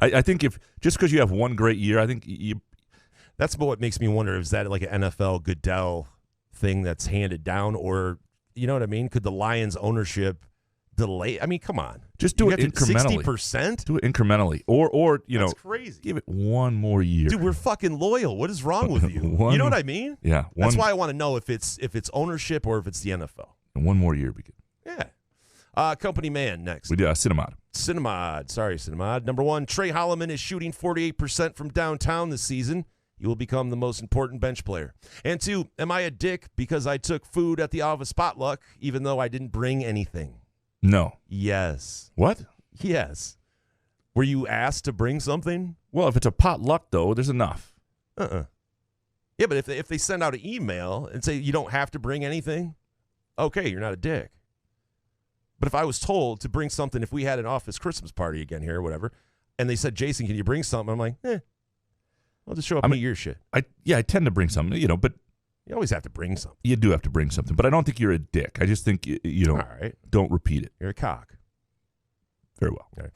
I think if just because you have one great year, I think that's what makes me wonder: is that like an NFL Goodell thing that's handed down, or you know what I mean? Could the Lions ownership delay? I mean, come on, just do it incrementally. 60%? Do it incrementally, or that's crazy. Give it one more year. Dude, we're fucking loyal. What is wrong with you? You know what I mean? Yeah, that's why I want to know if it's ownership or if it's the NFL. And one more year, begin. Yeah. Company man next. We do Cinemod. Cinemod. Sorry, Cinemod. Number 1, Trey Holloman is shooting 48% from downtown this season. He will become the most important bench player. And 2, am I a dick because I took food at the office potluck even though I didn't bring anything? No. Yes. What? Yes. Were you asked to bring something? Well, if it's a potluck, though, there's enough. Yeah, but if they send out an email and say you don't have to bring anything, okay, you're not a dick. But if I was told to bring something, if we had an office Christmas party again here or whatever, and they said, Jason, can you bring something? I'm like, I'll just show up and eat your shit. I tend to bring something, but you always have to bring something. You do have to bring something, but I don't think you're a dick. I just think All right. Don't repeat it. You're a cock. Very well. All right.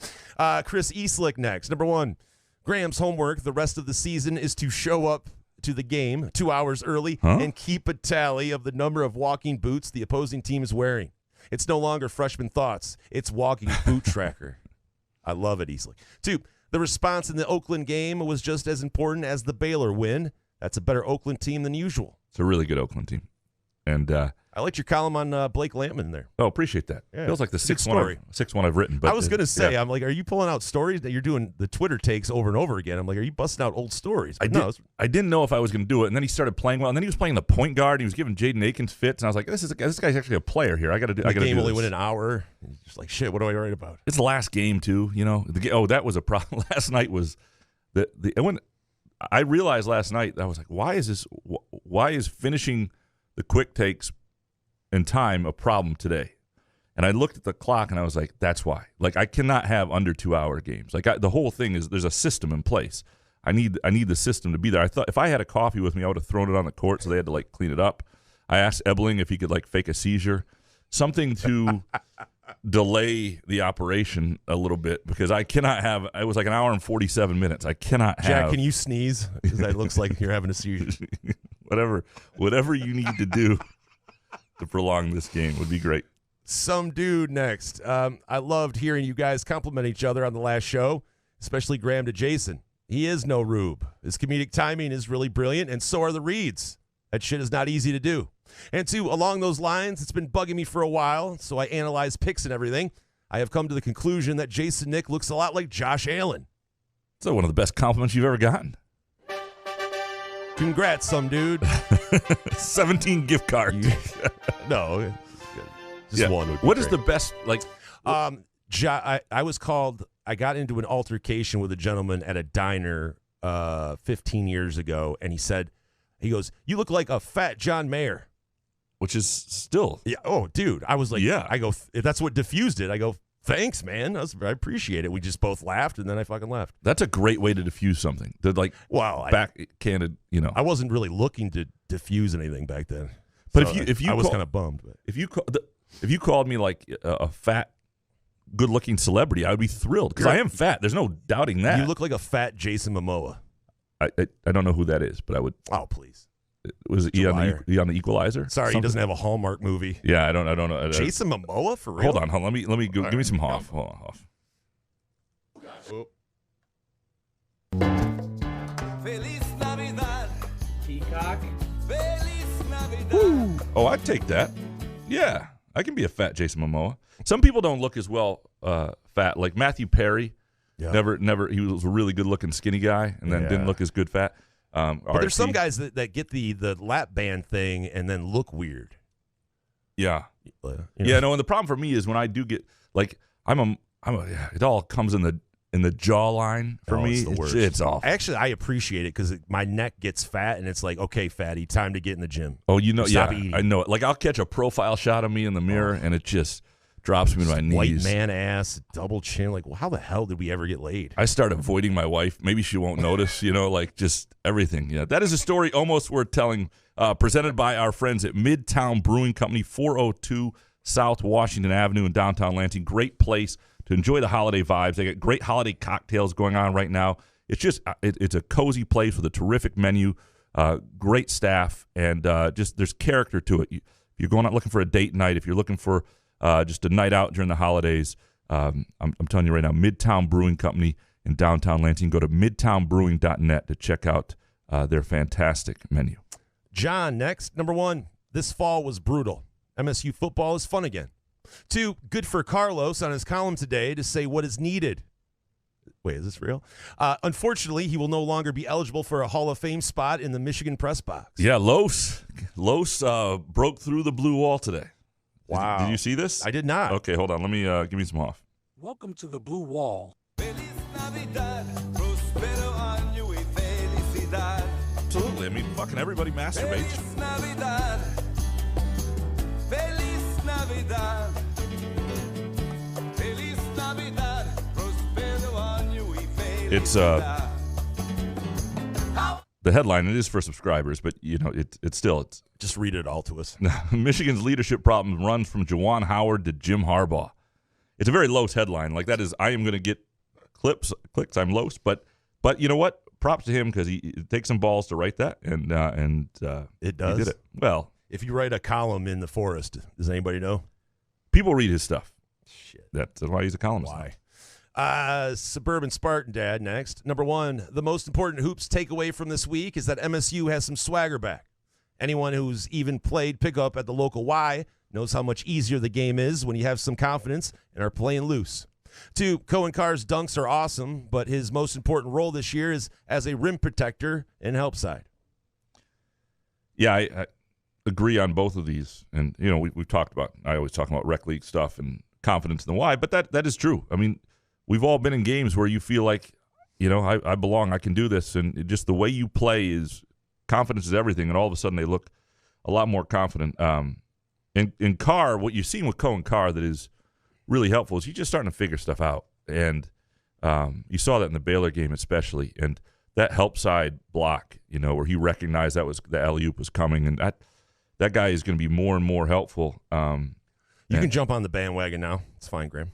Chris Eastlick next. Number 1, Graham's homework the rest of the season is to show up to the game 2 hours early and keep a tally of the number of walking boots the opposing team is wearing. It's no longer freshman thoughts. It's walking boot tracker. I love it, Eastlick. 2, the response in the Oakland game was just as important as the Baylor win. That's a better Oakland team than usual. It's a really good Oakland team. And I liked your column on Blake Lampman there. Oh, appreciate that. Yeah. Feels like the sixth one I've written. But I was going to say, I'm like, are you pulling out stories that you're doing the Twitter takes over and over again? I'm like, are you busting out old stories? I didn't know if I was going to do it, and then he started playing well, and then he was playing the point guard, and he was giving Jaden Akins fits, and I was like, this guy's actually a player here. I got to do. The game only this. went an hour. And just like, shit, what do I write about? It's the last game too. That was a problem. Last night was when I realized last night, I was like, why is finishing the quick takes in time a problem today? And I looked at the clock and I was like, that's why. Like, I cannot have under 2 hour games. Like, the whole thing is there's a system in place. I need the system to be there. I thought if I had a coffee with me, I would have thrown it on the court so they had to like clean it up. I asked Ebling if he could like fake a seizure, something to delay the operation a little bit, because I cannot have. It was like an hour and 47 minutes. I cannot have. Jack, can you sneeze? Because that looks like you're having a seizure. Whatever you need to do to prolong this game would be great. Some dude next. I loved hearing you guys compliment each other on the last show, especially Graham to Jason. He is no rube. His comedic timing is really brilliant, and so are the reads. That shit is not easy to do. And 2, along those lines, it's been bugging me for a while, so I analyzed picks and everything. I have come to the conclusion that Jason Nick looks a lot like Josh Allen. It's one of the best compliments you've ever gotten. Congrats, some dude. 17 gift cards. No, just one. What is the best, like? I got into an altercation with a gentleman at a diner 15 years ago, and he goes, you look like a fat John Mayer. Which is still. Yeah. Oh, dude. I was like, yeah. I go, if that's what diffused it, I go, thanks, man. I appreciate it. We just both laughed, and then I fucking left. That's a great way to diffuse something. Backhanded, I wasn't really looking to diffuse anything back then. But so if you I was kind of bummed. But. If you called me like a fat, good-looking celebrity, I would be thrilled, because I am fat. There's no doubting that. You look like a fat Jason Momoa. I don't know who that is, but I would. Oh, please. Was he on the Equalizer? Sorry, Something? He doesn't have a Hallmark movie. Yeah, I don't know. Jason Momoa, for real? Hold on. Let me go, give me some Hoff. Hold on, Hoff. Peacock. Oh, I'd take that. Yeah, I can be a fat Jason Momoa. Some people don't look as well fat, like Matthew Perry. Yeah. Never. He was a really good-looking skinny guy, and then didn't look as good fat. But there's some guys that get the lap band thing and then look weird. Yeah. Yeah. No, and the problem for me is when I do get like it all comes in the jawline for me. It's the worst. It's awful. Actually, I appreciate it because my neck gets fat and it's like, okay, fatty, time to get in the gym. Oh, Stop eating. I know it. Like I'll catch a profile shot of me in the mirror and it just drops me to my knees. White man ass, double chin. Like, well, how the hell did we ever get laid? I start avoiding my wife. Maybe she won't notice, like just everything. Yeah, that is a story almost worth telling, presented by our friends at Midtown Brewing Company, 402 South Washington Avenue in downtown Lansing. Great place to enjoy the holiday vibes. They got great holiday cocktails going on right now. It's just it's a cozy place with a terrific menu, great staff, and just there's character to it. If you're going out looking for a date night, if you're looking for just a night out during the holidays, I'm telling you right now, Midtown Brewing Company in downtown Lansing. Go to midtownbrewing.net to check out their fantastic menu. John, next. Number 1, this fall was brutal. MSU football is fun again. 2, good for Carlos on his column today to say what is needed. Wait, is this real? Unfortunately, he will no longer be eligible for a Hall of Fame spot in the Michigan press box. Yeah, Los broke through the blue wall today. Wow. Did you see this? I did not. Okay, hold on. Let me give me some off. Welcome to the blue wall. Absolutely. I mean, fucking everybody masturbates. It's the headline. It is for subscribers, but it's still Just read it all to us. Michigan's leadership problem runs from Juwan Howard to Jim Harbaugh. It's a very Los headline. Like that is, I am going to get clicks. I'm Los, but you know what? Props to him because it takes some balls to write that, and it does. He did it well. If you write a column in the Forest, does anybody know? People read his stuff. Shit. That's why he's a columnist. Why? Suburban Spartan Dad next. Number 1, the most important hoops takeaway from this week is that MSU has some swagger back. Anyone who's even played pickup at the local Y knows how much easier the game is when you have some confidence and are playing loose. 2, Cohen Carr's dunks are awesome, but his most important role this year is as a rim protector and help side. Yeah, I agree on both of these. And, we've talked about, I always talk about rec league stuff and confidence in the Y, but that is true. I mean, we've all been in games where you feel like, I belong, I can do this. And just the way you play is confidence is everything. And all of a sudden they look a lot more confident. In Carr, what you've seen with Cohen Carr that is really helpful is he's just starting to figure stuff out. And you saw that in the Baylor game especially. And that help side block, where he recognized that was the alley-oop was coming. And that guy is going to be more and more helpful. You can jump on the bandwagon now. It's fine, Graham.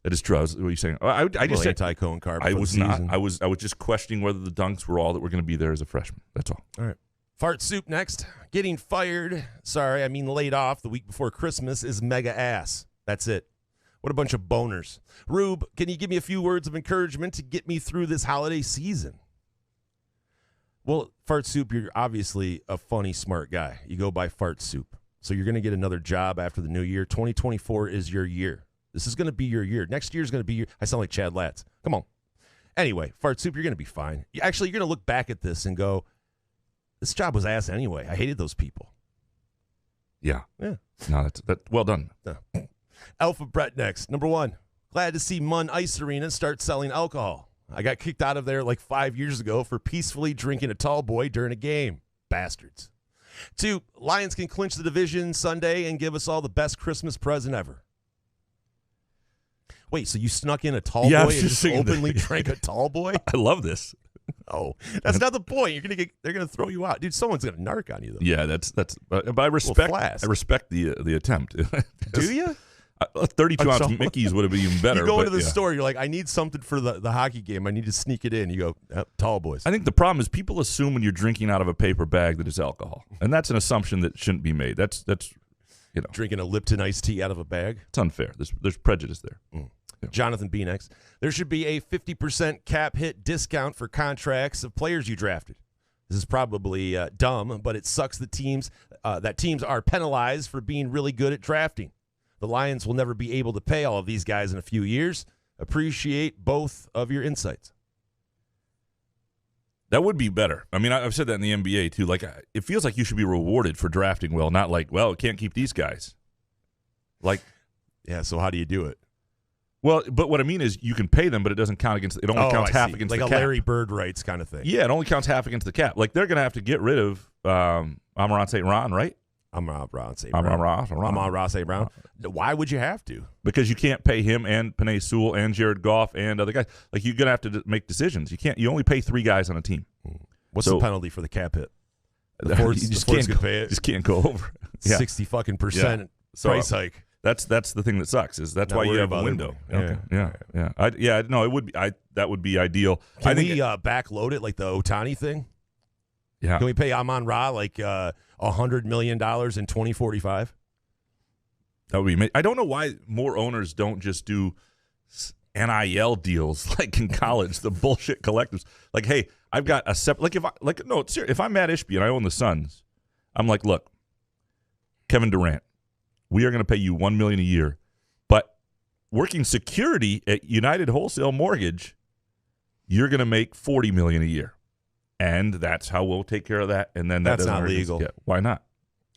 That is true. What are you saying? I just said anti-Cohen Carr. I was not. I was just questioning whether the dunks were all that were going to be there as a freshman. That's all. All right. Fart Soup next. Getting fired, laid off the week before Christmas is mega ass. That's it. What a bunch of boners. Rube, can you give me a few words of encouragement to get me through this holiday season? Well, Fart Soup, you're obviously a funny, smart guy. You go by Fart Soup. So you're going to get another job after the new year. 2024 is your year. This is going to be your year. Next year is going to be your... I sound like Chad Latz. Come on. Anyway, Fart Soup, you're going to be fine. Actually, you're going to look back at this and go, this job was ass anyway. I hated those people. Yeah. Yeah. No, that's well done. Alpha Brett next. Number 1, glad to see Munn Ice Arena start selling alcohol. I got kicked out of there like 5 years ago for peacefully drinking a tall boy during a game. Bastards. 2, Lions can clinch the division Sunday and give us all the best Christmas present ever. Wait, so you snuck in a tall boy and just openly drank a tall boy? I love this. Oh, that's not the point. They're gonna throw you out, dude. Someone's gonna narc on you though. Yeah, that's. But I respect. I respect the attempt. Do you? 32-ounce Mickeys would have been even better. You go into the store, you're like, I need something for the hockey game. I need to sneak it in. You go, tall boys. I think the problem is people assume when you're drinking out of a paper bag that it's alcohol, and that's an assumption that shouldn't be made. That's drinking a Lipton iced tea out of a bag. It's unfair. There's prejudice there. Yeah. Jonathan B. next. There should be a 50% cap hit discount for contracts of players you drafted. This is probably dumb, but it sucks that teams are penalized for being really good at drafting. The Lions will never be able to pay all of these guys in a few years. Appreciate both of your insights. That would be better. I mean, I've said that in the NBA too. Like, it feels like you should be rewarded for drafting well, not like, well, can't keep these guys. Like, yeah. So how do you do it? Well, but what I mean is you can pay them, but it doesn't count against. It only counts half against the cap. Like a Larry Bird rights kind of thing. Yeah, it only counts half against the cap. Like they're going to have to get rid of Amon St. Ron, right? Amon-Ra St. Brown. Amon-Ra St. Brown. Why would you have to? Because you can't pay him and Penei Sewell and Jared Goff and other guys. Like, you're going to have to make decisions. You only pay 3 guys on a team. What's the penalty for the cap hit? The Fords, you just can't pay it. Just can't go over. 60% price hike. That's the thing that sucks. That's why you have a window. Okay. Yeah. No, it would be. That would be ideal. Can we backload it like the Ohtani thing? Yeah. Can we pay Amon-Ra like $100 million in 2045? That would be. I don't know why more owners don't just do NIL deals like in college. The bullshit collectives. Like, hey, I've got a separate. If I'm Matt Ishby and I own the Suns, I'm like, look, Kevin Durant, we are going to pay you $1 million a year, but working security at United Wholesale Mortgage, you're going to make $40 million a year, and that's how we'll take care of that. And then that's not legal. Why not?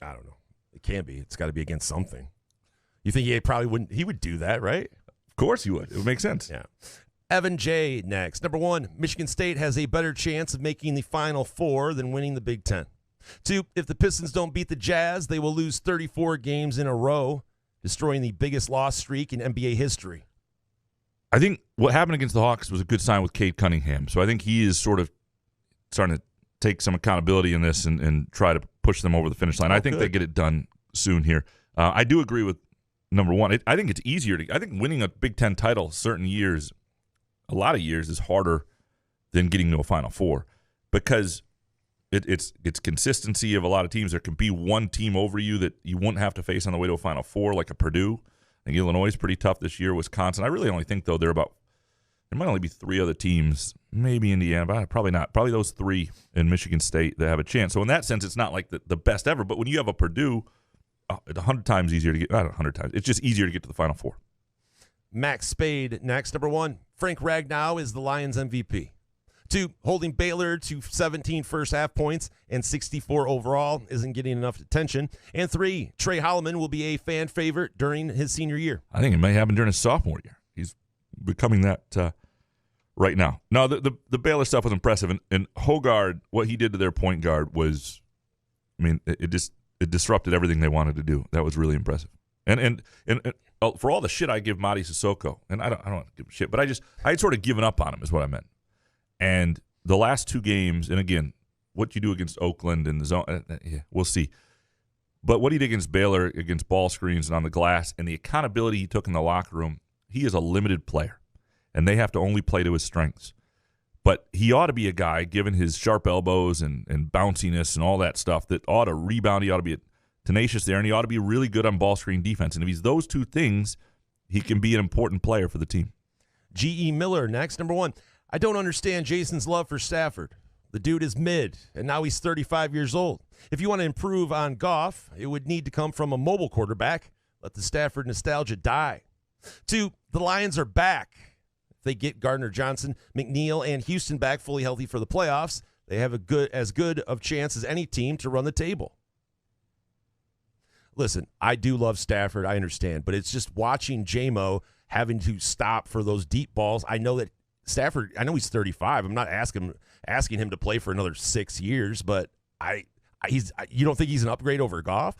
I don't know. It can't be. It's got to be against something. You think he probably wouldn't? He would do that, right? Of course he would. It would make sense. Yeah. Evan J. next. Number 1, Michigan State has a better chance of making the Final Four than winning the Big Ten. 2, if the Pistons don't beat the Jazz, they will lose 34 games in a row, destroying the biggest loss streak in NBA history. I think what happened against the Hawks was a good sign with Cade Cunningham. So I think he is sort of starting to take some accountability in this and try to push them over the finish line. I think they get it done soon here. I do agree with number 1. I think it's easier I think winning a Big Ten title certain years, a lot of years, is harder than getting to a Final Four because it's consistency of a lot of teams. There can be one team over you that you won't have to face on the way to a Final Four, like a Purdue. I think Illinois is pretty tough this year. Wisconsin, I really only think, though, there might only be 3 other teams, maybe Indiana, but probably not. Probably those 3 in Michigan State that have a chance. So in that sense, it's not like the best ever. But when you have a Purdue, it's 100 times easier to get. Not 100 times. It's just easier to get to the Final Four. Max Spade next. Number 1, Frank Ragnow is the Lions MVP. 2, holding Baylor to 17 first-half points and 64 overall isn't getting enough attention. And 3, Trey Holloman will be a fan favorite during his senior year. I think it may happen during his sophomore year. He's becoming that right now. No, the Baylor stuff was impressive. And Hoggard, what he did to their point guard was, I mean, it disrupted everything they wanted to do. That was really impressive. And for all the shit I give Mady Sissoko, and I don't give a shit, but I had sort of given up on him is what I meant. And the last 2 games, and again, what you do against Oakland in the zone, we'll see. But what he did against Baylor, against ball screens and on the glass, and the accountability he took in the locker room, he is a limited player, and they have to only play to his strengths. But he ought to be a guy, given his sharp elbows and bounciness and all that stuff, that ought to rebound. He ought to be tenacious there, and he ought to be really good on ball screen defense. And if he's those 2 things, he can be an important player for the team. G.E. Miller next. Number 1, I don't understand Jason's love for Stafford. The dude is mid, and now he's 35 years old. If you want to improve on Goff, it would need to come from a mobile quarterback. Let the Stafford nostalgia die. 2, the Lions are back. If they get Gardner Johnson, McNeil, and Houston back fully healthy for the playoffs, they have as good of chance as any team to run the table. Listen, I do love Stafford, I understand, but it's just watching J-Mo having to stop for those deep balls. I know that Stafford, I know he's 35. I'm not asking him to play for another 6 years, but you don't think he's an upgrade over Goff?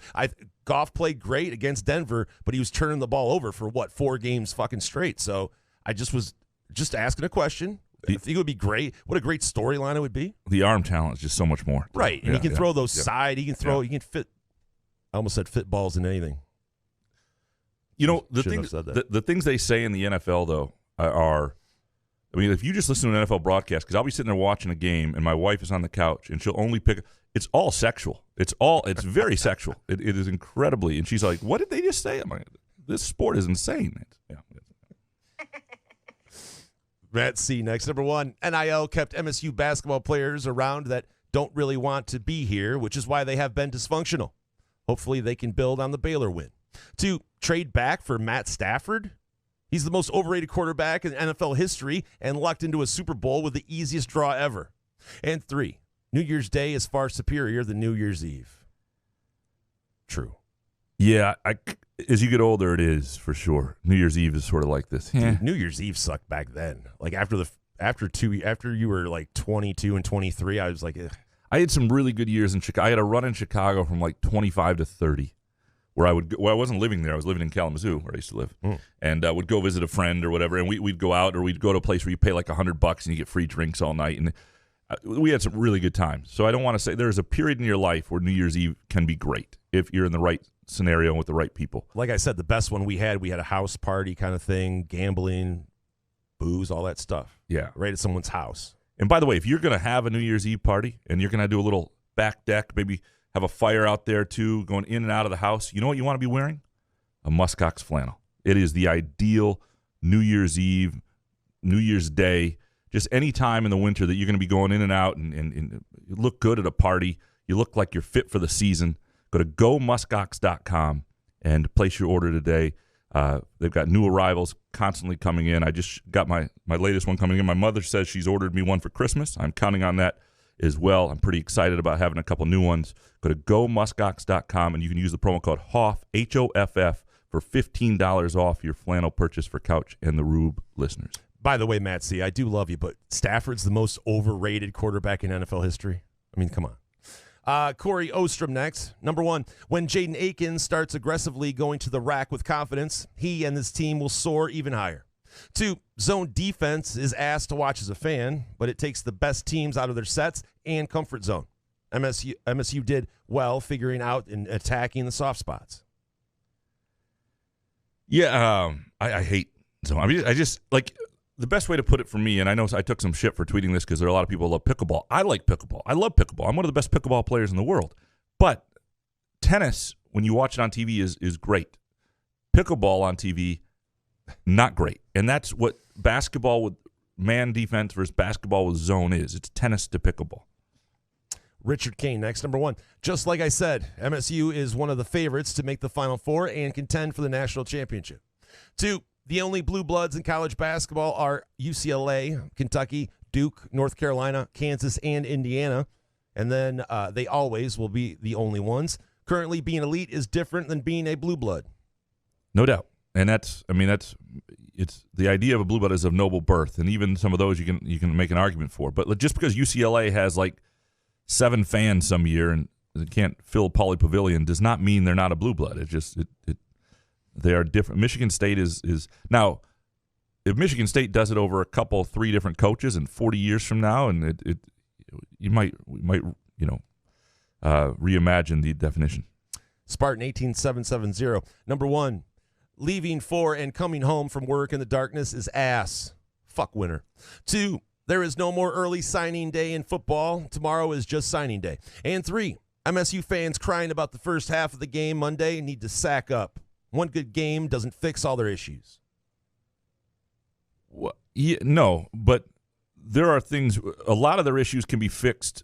Goff played great against Denver, but he was turning the ball over for 4 games fucking straight. So I was just asking a question. I think it would be great. What a great storyline it would be. The arm talent is just so much more. Right. And he can throw those side. He can throw. He can fit. I almost said fit balls in anything. You know, the things they say in the NFL, though, are, I mean, if you just listen to an NFL broadcast, because I'll be sitting there watching a game, and my wife is on the couch, and she'll only pick, it's all sexual. It's very sexual. It is incredibly, and she's like, what did they just say? I'm like, this sport is insane. Matt C. next. Number 1, NIL kept MSU basketball players around that don't really want to be here, which is why they have been dysfunctional. Hopefully they can build on the Baylor win. 2, trade back for Matt Stafford. He's the most overrated quarterback in NFL history and lucked into a Super Bowl with the easiest draw ever. And 3, New Year's Day is far superior than New Year's Eve. True. Yeah, as you get older, it is for sure. New Year's Eve is sort of like this. Dude, New Year's Eve sucked back then. Like after you were like 22 and 23, I was like, ugh. I had some really good years in Chicago. I had a run in Chicago from like 25 to 30, where I wasn't living there. I was living in Kalamazoo, where I used to live, and would go visit a friend or whatever, and we'd go out, or we'd go to a place where you pay like $100 and you get free drinks all night, and we had some really good times. So I don't want to say there's a period in your life where New Year's Eve can be great if you're in the right scenario with the right people. Like I said, the best one we had a house party kind of thing, gambling, booze, all that stuff. Yeah. Right at someone's house. And by the way, if you're going to have a New Year's Eve party and you're going to do a little back deck, maybe have a fire out there too, going in and out of the house, you know what you want to be wearing? A muskox flannel. It is the ideal New Year's Eve, New Year's Day, just any time in the winter that you're going to be going in and out and you look good at a party. You look like you're fit for the season. Go to gomuskox.com and place your order today. They've got new arrivals constantly coming in. I just got my latest one coming in. My mother says she's ordered me one for Christmas. I'm counting on that as well. I'm pretty excited about having a couple new ones. Go to gomuskox.com, and you can use the promo code HOFF, H-O-F-F, for $15 off your flannel purchase for Couch and the Rube listeners. By the way, Matt C., I do love you, but Stafford's the most overrated quarterback in NFL history. I mean, come on. Corey Ostrom next. Number 1, when Jaden Akins starts aggressively going to the rack with confidence, he and his team will soar even higher. 2, zone defense is ass to watch as a fan, but it takes the best teams out of their sets and comfort zone. MSU did well figuring out and attacking the soft spots. Yeah, I hate zone. I just like the best way to put it for me, and I know I took some shit for tweeting this because there are a lot of people who love pickleball. I like pickleball. I love pickleball. I'm one of the best pickleball players in the world. But tennis, when you watch it on TV, is great. Pickleball on TV, not great. And that's what basketball with man defense versus basketball with zone is. It's tennis to pickleball. Richard Kane next. Number 1, just like I said, MSU is one of the favorites to make the Final Four and contend for the national championship. 2, the only blue bloods in college basketball are UCLA, Kentucky, Duke, North Carolina, Kansas, and Indiana. And then they always will be the only ones. Currently, being elite is different than being a blue blood. No doubt. And it's the idea of a blue blood is of noble birth. And even some of those you can make an argument for. But just because UCLA has like 7 fans some year and they can't fill Pauley Pavilion does not mean they're not a blue blood. It's just they are different. Michigan State is now. If Michigan State does it over 3 different coaches, and 40 years from now, and we might reimagine the definition. Spartan 18770. Number 1, leaving for and coming home from work in the darkness is ass. Fuck winter. 2, there is no more early signing day in football. Tomorrow is just signing day. And 3, MSU fans crying about the first half of the game Monday need to sack up. One good game doesn't fix all their issues. Well, yeah, no, but there are things. A lot of their issues can be fixed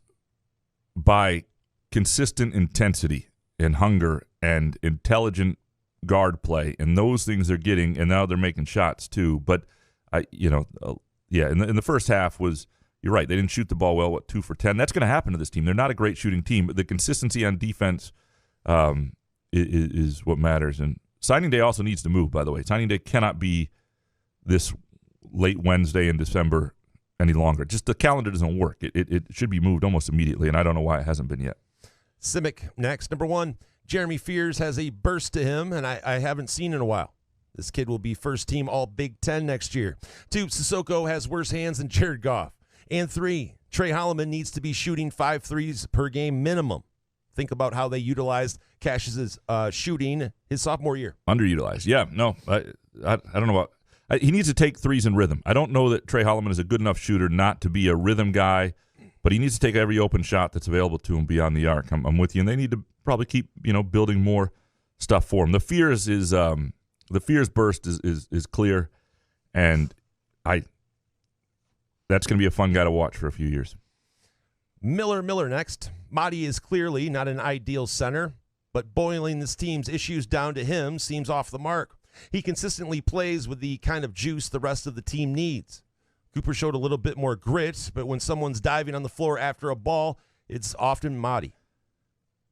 by consistent intensity and hunger and intelligent guard play, and those things they're getting, and now they're making shots too. But in the first half was. You're right. They didn't shoot the ball well. 2 for 10? That's going to happen to this team. They're not a great shooting team, but the consistency on defense is what matters. And signing day also needs to move, by the way. Signing day cannot be this late Wednesday in December any longer. Just the calendar doesn't work. It should be moved almost immediately, and I don't know why it hasn't been yet. Simic next. Number 1, Jeremy Fears has a burst to him, and I haven't seen in a while. This kid will be first team all Big Ten next year. 2, Sissoko has worse hands than Jared Goff. And 3, Trey Holloman needs to be shooting 5 threes per game minimum. Think about how they utilized Cash's shooting his sophomore year. Underutilized. Yeah, no, I don't know about. He needs to take threes in rhythm. I don't know that Trey Holloman is a good enough shooter not to be a rhythm guy, but he needs to take every open shot that's available to him beyond the arc. I'm with you, and they need to probably keep building more stuff for him. The Fears burst is clear, and that's going to be a fun guy to watch for a few years. Miller next. Mady is clearly not an ideal center, but boiling this team's issues down to him seems off the mark. He consistently plays with the kind of juice the rest of the team needs. Cooper showed a little bit more grit, but when someone's diving on the floor after a ball, it's often Mady.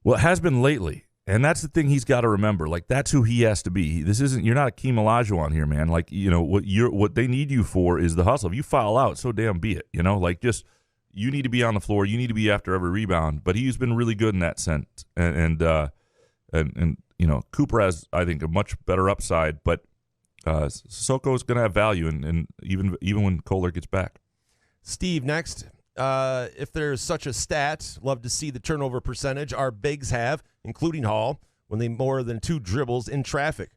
Well, it has been lately, and that's the thing he's got to remember. Like, that's who he has to be. You're not Akeem Olajuwon here, man. Like, what they need you for is the hustle. If you foul out, so damn be it. you need to be on the floor. You need to be after every rebound. But he's been really good in that sense. And Cooper has, I think, a much better upside. But Sissoko is going to have value, and even when Kohler gets back. Steve, next. If there's such a stat, love to see the turnover percentage our bigs have, including Hall, when they more than 2 dribbles in traffic.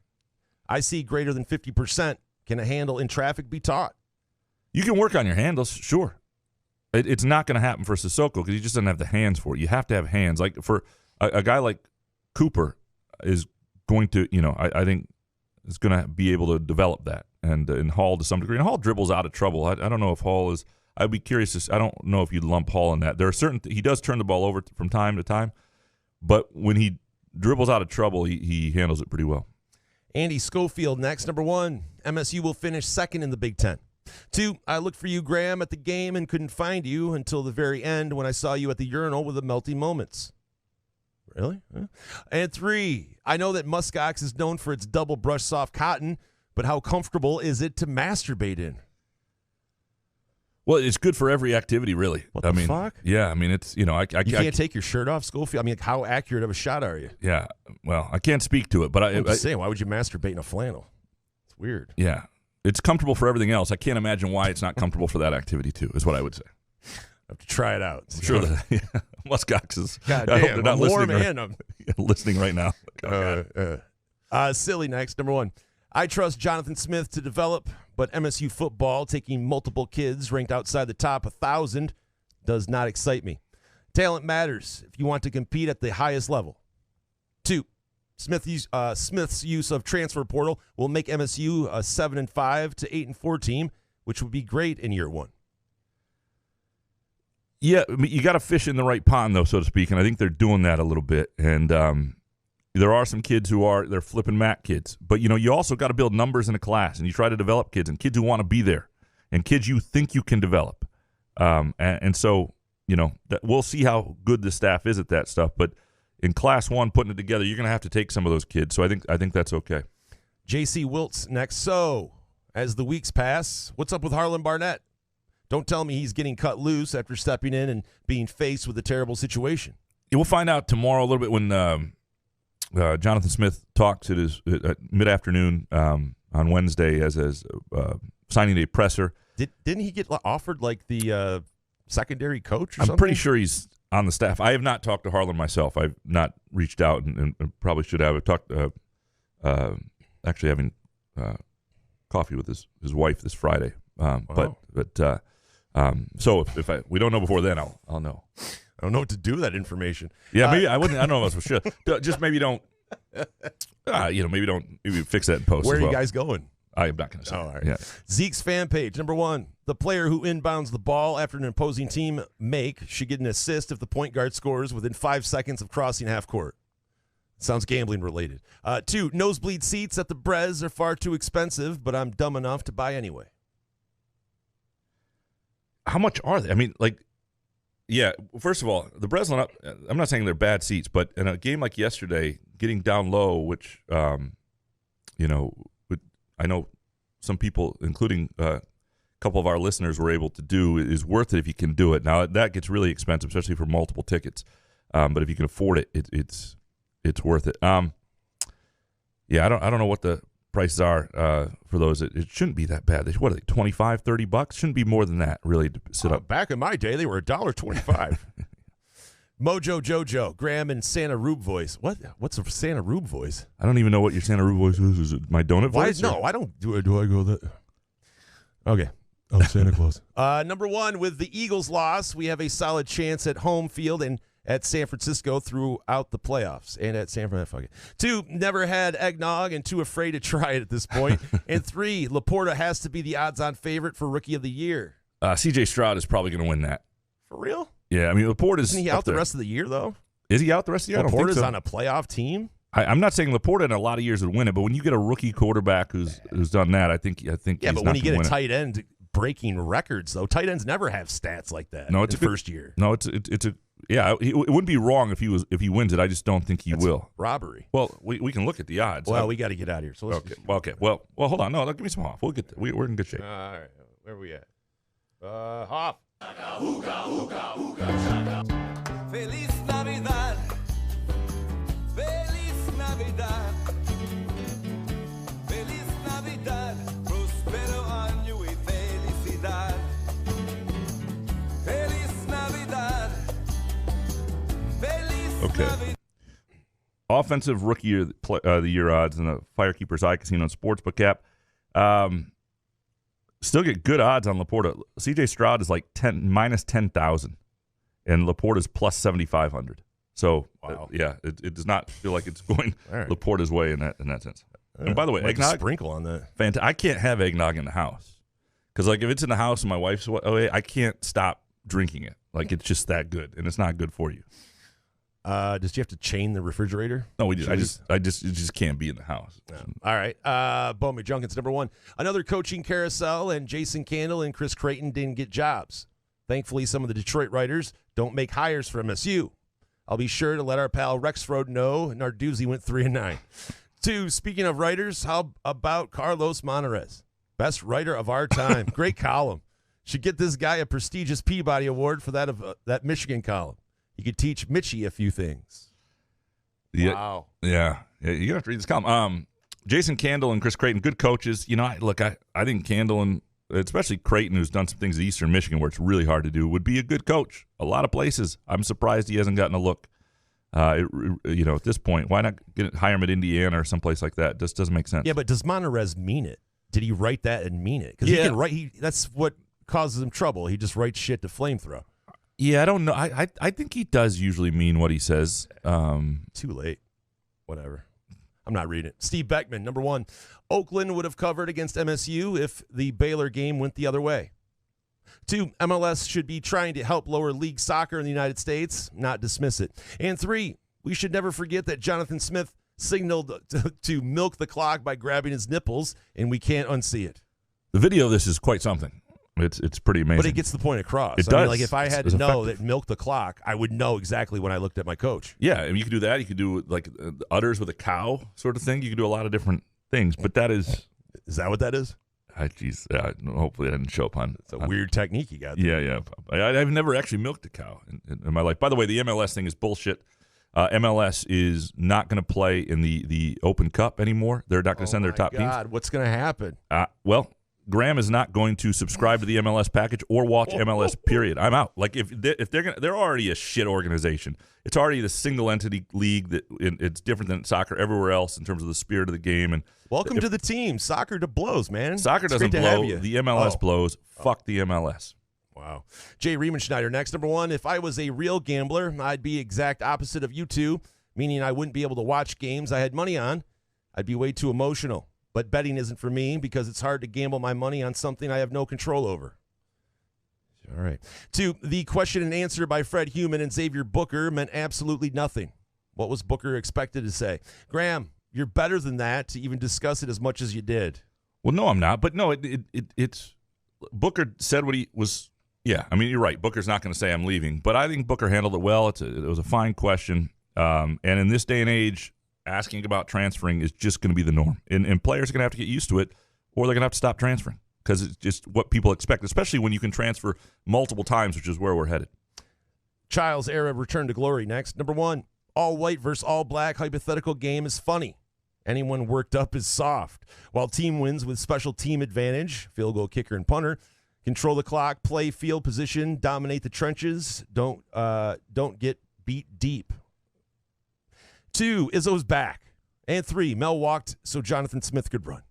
I see greater than 50%. Can a handle in traffic be taught? You can work on your handles, sure. It's not going to happen for Sissoko because he just doesn't have the hands for it. You have to have hands. Like for a guy like Cooper is going to, I think is going to be able to develop that, and Hall to some degree. And Hall dribbles out of trouble. I don't know if Hall is. I'd be curious. I don't know if you'd lump Hall in that. There are certain he does turn the ball over from time to time, but when he dribbles out of trouble, he handles it pretty well. Andy Schofield next. Number 1, MSU will finish second in the Big Ten. 2, I looked for you, Graham, at the game and couldn't find you until the very end when I saw you at the urinal with the melty moments. Really? Huh? And 3, I know that Muskox is known for its double brush soft cotton, but how comfortable is it to masturbate in? Well, it's good for every activity, really. What the fuck? Yeah, I mean, it's, you can't take your shirt off, Schofield? I mean, how accurate of a shot are you? Yeah, well, I can't speak to it, but I'm just saying, why would you masturbate in a flannel? It's weird. Yeah, it's comfortable for everything else. I can't imagine why it's not comfortable for that activity, too, is what I would say. I have to try it out. I'm sure that Muskox is. God I hope damn, they're not I'm listening warm and I'm listening right now. Silly next. Number 1. I trust Jonathan Smith to develop, but MSU football taking multiple kids ranked outside the top 1,000 does not excite me. Talent matters if you want to compete at the highest level. 2, Smith's use of transfer portal will make MSU a 7-5 to 8-4 team, which would be great in year 1. Yeah, I mean, you got to fish in the right pond, though, so to speak, and I think they're doing that a little bit. And there are some kids they're flipping Mac kids. But, you also got to build numbers in a class, and you try to develop kids, and kids who want to be there, and kids you think you can develop. And so, we'll see how good the staff is at that stuff. But in Class 1, putting it together, you're going to have to take some of those kids. So I think that's okay. J.C. Wiltz next. So, as the weeks pass, what's up with Harlan Barnett? Don't tell me he's getting cut loose after stepping in and being faced with a terrible situation. Yeah, we'll find out tomorrow a little bit when Jonathan Smith talks at his mid-afternoon on Wednesday as signing day presser. Didn't he get offered like the secondary coach or something? I'm pretty sure he's on the staff. I have not talked to Harlan myself. I've not reached out and probably should have. I've talked actually having coffee with his wife this Friday. So if we don't know before then, I'll know. I don't know what to do with that information. Yeah, maybe I wouldn't. I don't know if I should. Just maybe don't. Maybe fix that in post. Where are you guys going? I am not going to say. Oh, all right. Yeah. Zeke's fan page. Number 1, the player who inbounds the ball after an opposing team should get an assist if the point guard scores within 5 seconds of crossing half court. Sounds gambling related. 2, nosebleed seats at the Brez are far too expensive, but I'm dumb enough to buy anyway. How much are they? I mean, yeah, first of all, the Breslin up, I'm not saying they're bad seats, but in a game like yesterday, getting down low, which, I know some people, including a couple of our listeners, were able to do, is worth it if you can do it. Now, that gets really expensive, especially for multiple tickets. But if you can afford it, it's worth it. Yeah, I don't know what the prices are for those. It shouldn't be that bad. What are they, $25, $30? Shouldn't be more than that, really, to sit up. Back in my day, they were $1.25. Mojo Jojo, Graham and Santa Rube voice. What's a Santa Rube voice? I don't even know what your Santa Rube voice is. Is it my donut voice? No, I don't. Do I go that? Okay. Oh, Santa Claus. Number 1, with the Eagles' loss, we have a solid chance at home field and at San Francisco throughout the playoffs. And at San Francisco. 2, never had eggnog and too afraid to try it at this point. And 3, Laporta has to be the odds-on favorite for Rookie of the Year. C.J. Stroud is probably going to win that. For real? Yeah, I mean, Laporta is. Isn't he out the rest of the year, though? Is he out the rest of the year? Laporta's on a playoff team? I'm not saying Laporta in a lot of years would win it, but when you get a rookie quarterback who's done that, I think. Yeah, but when you get a tight end breaking records, though, tight ends never have stats like that. No, it's in first year. No, it's a. Yeah, it wouldn't be wrong if he wins it. I just don't think That's will. Robbery. Well, we can look at the odds. Well, we got to get out of here. So okay. Well, hold on. No, give me some Hoff. We'll get. We're in good shape. All right. Where are we at? Hoff. Feliz Navidad. Feliz Navidad. Feliz Navidad. Prospero año y felicidad. Feliz Navidad. Feliz Okay. Navidad. Offensive Rookie of the Year odds in the Firekeeper's iCasino and Sportsbook app. Still get good odds on Laporta. CJ Stroud is like minus 10,000, and Laporta's plus 7,500. So, Wow. it does not feel like it's going right. Laporta's way in that sense. And by the way, Like a eggnog, sprinkle on that. I can't have eggnog in the house because, like, if it's in the house and my wife's away, I can't stop drinking it. Like, it's just that good, and it's not good for you. Does you have to chain the refrigerator? No, we do. It just can't be in the house. No. All right. Bowman Junkins, number one. Another coaching carousel, and Jason Candle and Chris Creighton didn't get jobs. Thankfully, some of the Detroit writers don't make hires for MSU. I'll be sure to let our pal Rexroad know Narduzzi went 3-9. 2, speaking of writers, how about Carlos Monarez? Best writer of our time. Great column. Should get this guy a prestigious Peabody Award for that Michigan column. You could teach Mitchie a few things. Yeah. Wow. Yeah, you have to read this column. Jason Candle and Chris Creighton, good coaches. You know, I think Candle and especially Creighton, who's done some things at Eastern Michigan where it's really hard to do, would be a good coach. A lot of places. I'm surprised he hasn't gotten a look. At this point, why not hire him at Indiana or someplace like that? Just doesn't make sense. Yeah, but does Monterez mean it? Did he write that and mean it? Because he can write. That's what causes him trouble. He just writes shit to flamethrow. Yeah, I don't know. I think he does usually mean what he says. Too late. Whatever. I'm not reading it. Steve Beckman, number one. Oakland would have covered against MSU if the Baylor game went the other way. 2, MLS should be trying to help lower league soccer in the United States, not dismiss it. And 3, we should never forget that Jonathan Smith signaled to milk the clock by grabbing his nipples, and we can't unsee it. The video of this is quite something. It's pretty amazing. But it gets the point across. It does. Mean, like if I had to know effective. that milk the clock, I would know exactly when I looked at my coach. Yeah, and you could do that. You could do like udders with a cow sort of thing. You could do a lot of different things. But that is that what that is? Hopefully that didn't show up on. It's a weird technique you got there. Yeah. I've never actually milked a cow in my life. By the way, the MLS thing is bullshit. MLS is not going to play in the Open Cup anymore. They're not going to send their top teams. What's going to happen? Well, Graham is not going to subscribe to the MLS package or watch MLS. Period. I'm out. Like if they're already a shit organization. It's already the single entity league that it's different than soccer everywhere else in terms of the spirit of the game. And welcome to the team. Soccer blows, man. Soccer doesn't blow. The MLS blows. Fuck the MLS. Wow. Jay Riemenschneider next. Number one. If I was a real gambler, I'd be exact opposite of you two, meaning I wouldn't be able to watch games I had money on. I'd be way too emotional. But betting isn't for me because it's hard to gamble my money on something I have no control over. All right. 2, the question and answer by Fred Heumann and Xavier Booker meant absolutely nothing. What was Booker expected to say? Graham, you're better than that to even discuss it as much as you did. Well, no, I'm not. But no, it's Booker said what he was. Yeah, I mean, you're right. Booker's not going to say I'm leaving. But I think Booker handled it well. It was a fine question. And in this day and age, asking about transferring is just going to be the norm. And players are going to have to get used to it, or they're going to have to stop transferring because it's just what people expect, especially when you can transfer multiple times, which is where we're headed. Child's era return to glory next. Number one, all white versus all black hypothetical game is funny. Anyone worked up is soft. While team wins with special team advantage, field goal kicker and punter, control the clock, play field position, dominate the trenches, don't get beat deep. 2, Izzo's back. And 3, Mel walked so Jonathan Smith could run.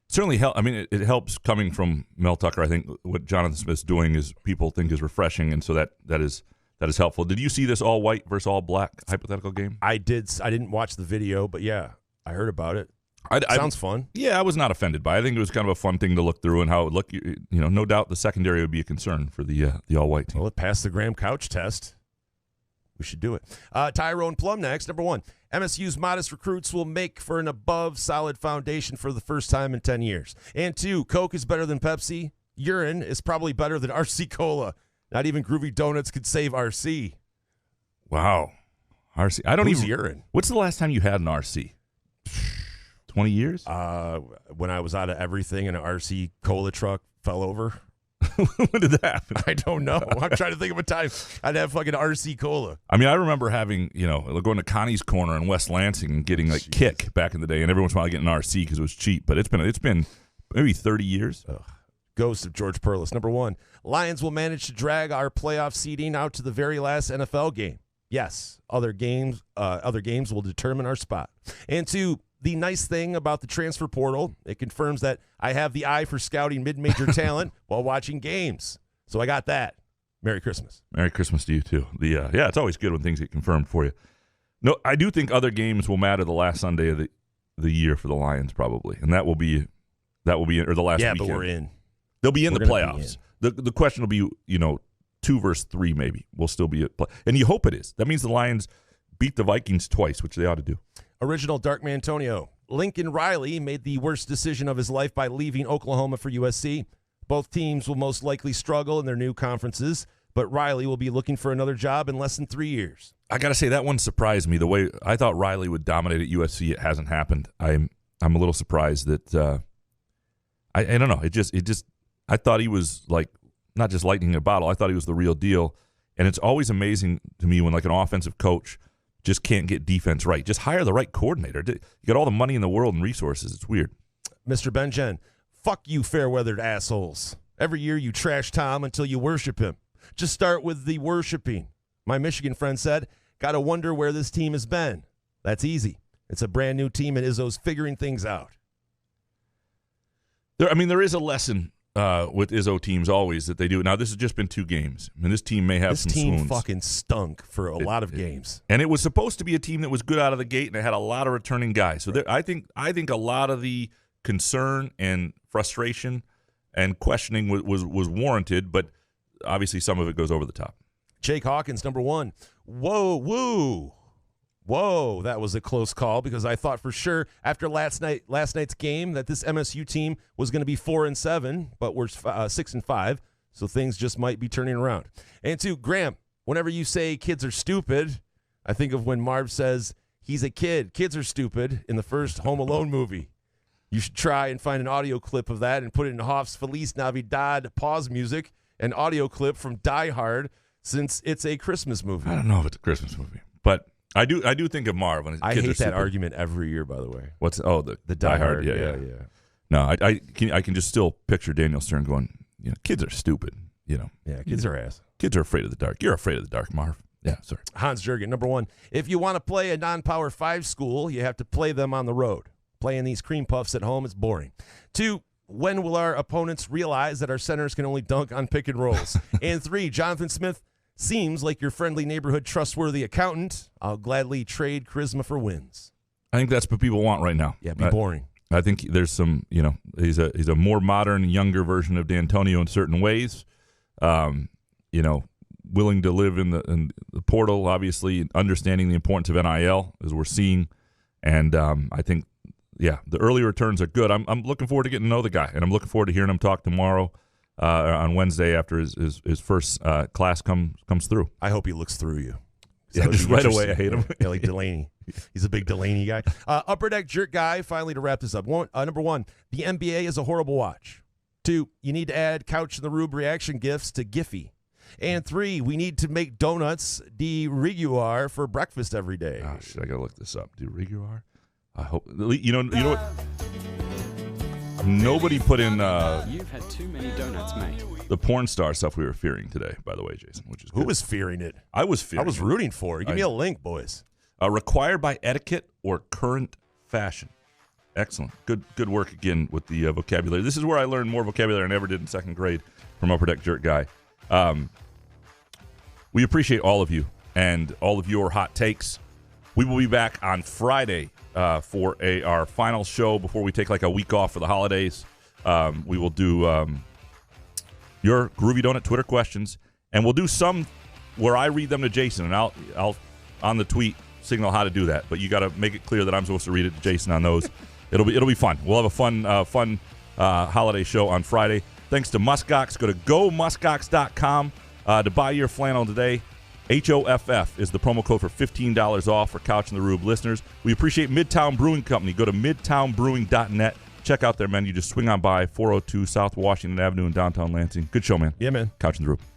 Certainly help. I mean, it helps coming from Mel Tucker. I think what Jonathan Smith's doing is people think is refreshing, and so that is helpful. Did you see this all white versus all black hypothetical game? I did. I didn't watch the video, but yeah, I heard about it. Sounds fun. Yeah, I was not offended by it. I think it was kind of a fun thing to look through and how it would look. No doubt the secondary would be a concern for the all white team. Well, it passed the Graham Couch test. We should do it. Tyrone Plum next. Number one, MSU's modest recruits will make for an above solid foundation for the first time in 10 years. And 2, Coke is better than Pepsi. Urine is probably better than RC Cola. Not even Groovy Donuts could save RC. Wow. RC. I don't Who's even. urine? What's the last time you had an RC? 20 years? When I was out of everything and an RC Cola truck fell over. When did that happen? I don't know. I'm trying to think of a time I'd have fucking RC Cola. I mean, I remember having, going to Connie's Corner in West Lansing and getting like Kick back in the day, and every once in a while I get an RC because it was cheap. But it's been maybe 30 years. Ugh. Ghost of George Perlis. Number 1, Lions will manage to drag our playoff seeding out to the very last NFL game. Yes, other games will determine our spot. And 2, the nice thing about the transfer portal, it confirms that I have the eye for scouting mid-major talent while watching games. So I got that. Merry Christmas. Merry Christmas to you too. It's always good when things get confirmed for you. No, I do think other games will matter the last Sunday of the year for the Lions probably, and that will be or the last weekend. But we're in. They'll be in the playoffs. The question will be 2 versus 3 maybe. We'll still be at play, and you hope it is. That means the Lions beat the Vikings twice, which they ought to do. Original Dark Mantonio. Lincoln Riley made the worst decision of his life by leaving Oklahoma for USC. Both teams will most likely struggle in their new conferences, but Riley will be looking for another job in less than 3 years. I got to say, that one surprised me. The way I thought Riley would dominate at USC, it hasn't happened. I'm a little surprised that I don't know. It just I thought he was like not just lightning in a bottle. I thought he was the real deal. And it's always amazing to me when like an offensive coach just can't get defense right. Just hire the right coordinator. You got all the money in the world and resources. It's weird. Mr. Benjen, fuck you fair-weathered assholes. Every year you trash Tom until you worship him. Just start with the worshiping. My Michigan friend said, gotta wonder where this team has been. That's easy. It's a brand new team and Izzo's figuring things out. There is a lesson with Izzo teams always that they do. Now, this has just been 2 games. I mean, this team may have some swoons. This team fucking stunk for a lot of games. And it was supposed to be a team that was good out of the gate, and it had a lot of returning guys. So I think a lot of the concern and frustration and questioning was warranted, but obviously some of it goes over the top. Jake Hawkins, number 1. Whoa, that was a close call because I thought for sure after last night's game that this MSU team was going to be 4-7, but we're 6-5, so things just might be turning around. And 2, Graham, whenever you say kids are stupid, I think of when Marv says he's a kid. Kids are stupid in the first Home Alone movie. You should try and find an audio clip of that and put it in Hoff's Feliz Navidad pause music, an audio clip from Die Hard, since it's a Christmas movie. I don't know if it's a Christmas movie, but I do think of Marv when I kids hate that argument every year, by the way. What's the Die Hard? Yeah. No, I can just still picture Daniel Stern going, kids are stupid. Yeah, kids are ass. Kids are afraid of the dark. You're afraid of the dark, Marv. Yeah, sorry. Hans Jurgen, number 1. If you want to play a non-Power 5 school, you have to play them on the road. Playing these cream puffs at home is boring. 2, when will our opponents realize that our centers can only dunk on pick and rolls? And 3, Jonathan Smith seems like your friendly neighborhood trustworthy accountant. I'll gladly trade charisma for wins. I think that's what people want right now. Yeah, be boring. I think there's some, he's a more modern, younger version of D'Antonio in certain ways. Willing to live in the portal, obviously, understanding the importance of NIL as we're seeing. And I think, the early returns are good. I'm looking forward to getting to know the guy, and I'm looking forward to hearing him talk tomorrow. On Wednesday after his first class comes through. I hope he looks through you. Yeah, just right away I hate him. Yeah, like Delaney. He's a big Delaney guy. Upper Deck Jerk Guy, finally to wrap this up. Number 1, the NBA is a horrible watch. 2, you need to add Couch in the Rube reaction gifts to Giphy. And 3, we need to make donuts de rigueur for breakfast every day. Oh, shit, I got to look this up. De rigueur? I hope. You know what? Nobody put in You've had too many donuts, mate. The porn star stuff we were fearing today, by the way, Jason, which is good. Who was fearing it? I was fearing it. I was rooting for it. Give me a link, boys. Required by etiquette or current fashion. Excellent. Good work again with the vocabulary. This is where I learned more vocabulary than I ever did in 2nd grade from Upper Deck Jerk Guy. We appreciate all of you and all of your hot takes. We will be back on Friday for our final show before we take like a week off for the holidays. We will do your Groovy Donut Twitter questions, and we'll do some where I read them to Jason, and I'll on the tweet signal how to do that. But you got to make it clear that I'm supposed to read it to Jason on those. It'll be fun. We'll have a fun holiday show on Friday. Thanks to Muskox. Go to gomuskox.com to buy your flannel today. HOFF is the promo code for $15 off for Couch in the Rube listeners. We appreciate Midtown Brewing Company. Go to midtownbrewing.net check out their menu. Just swing on by 402 South Washington Avenue in downtown Lansing. Good show, man. Yeah, man. Couch in the Roof.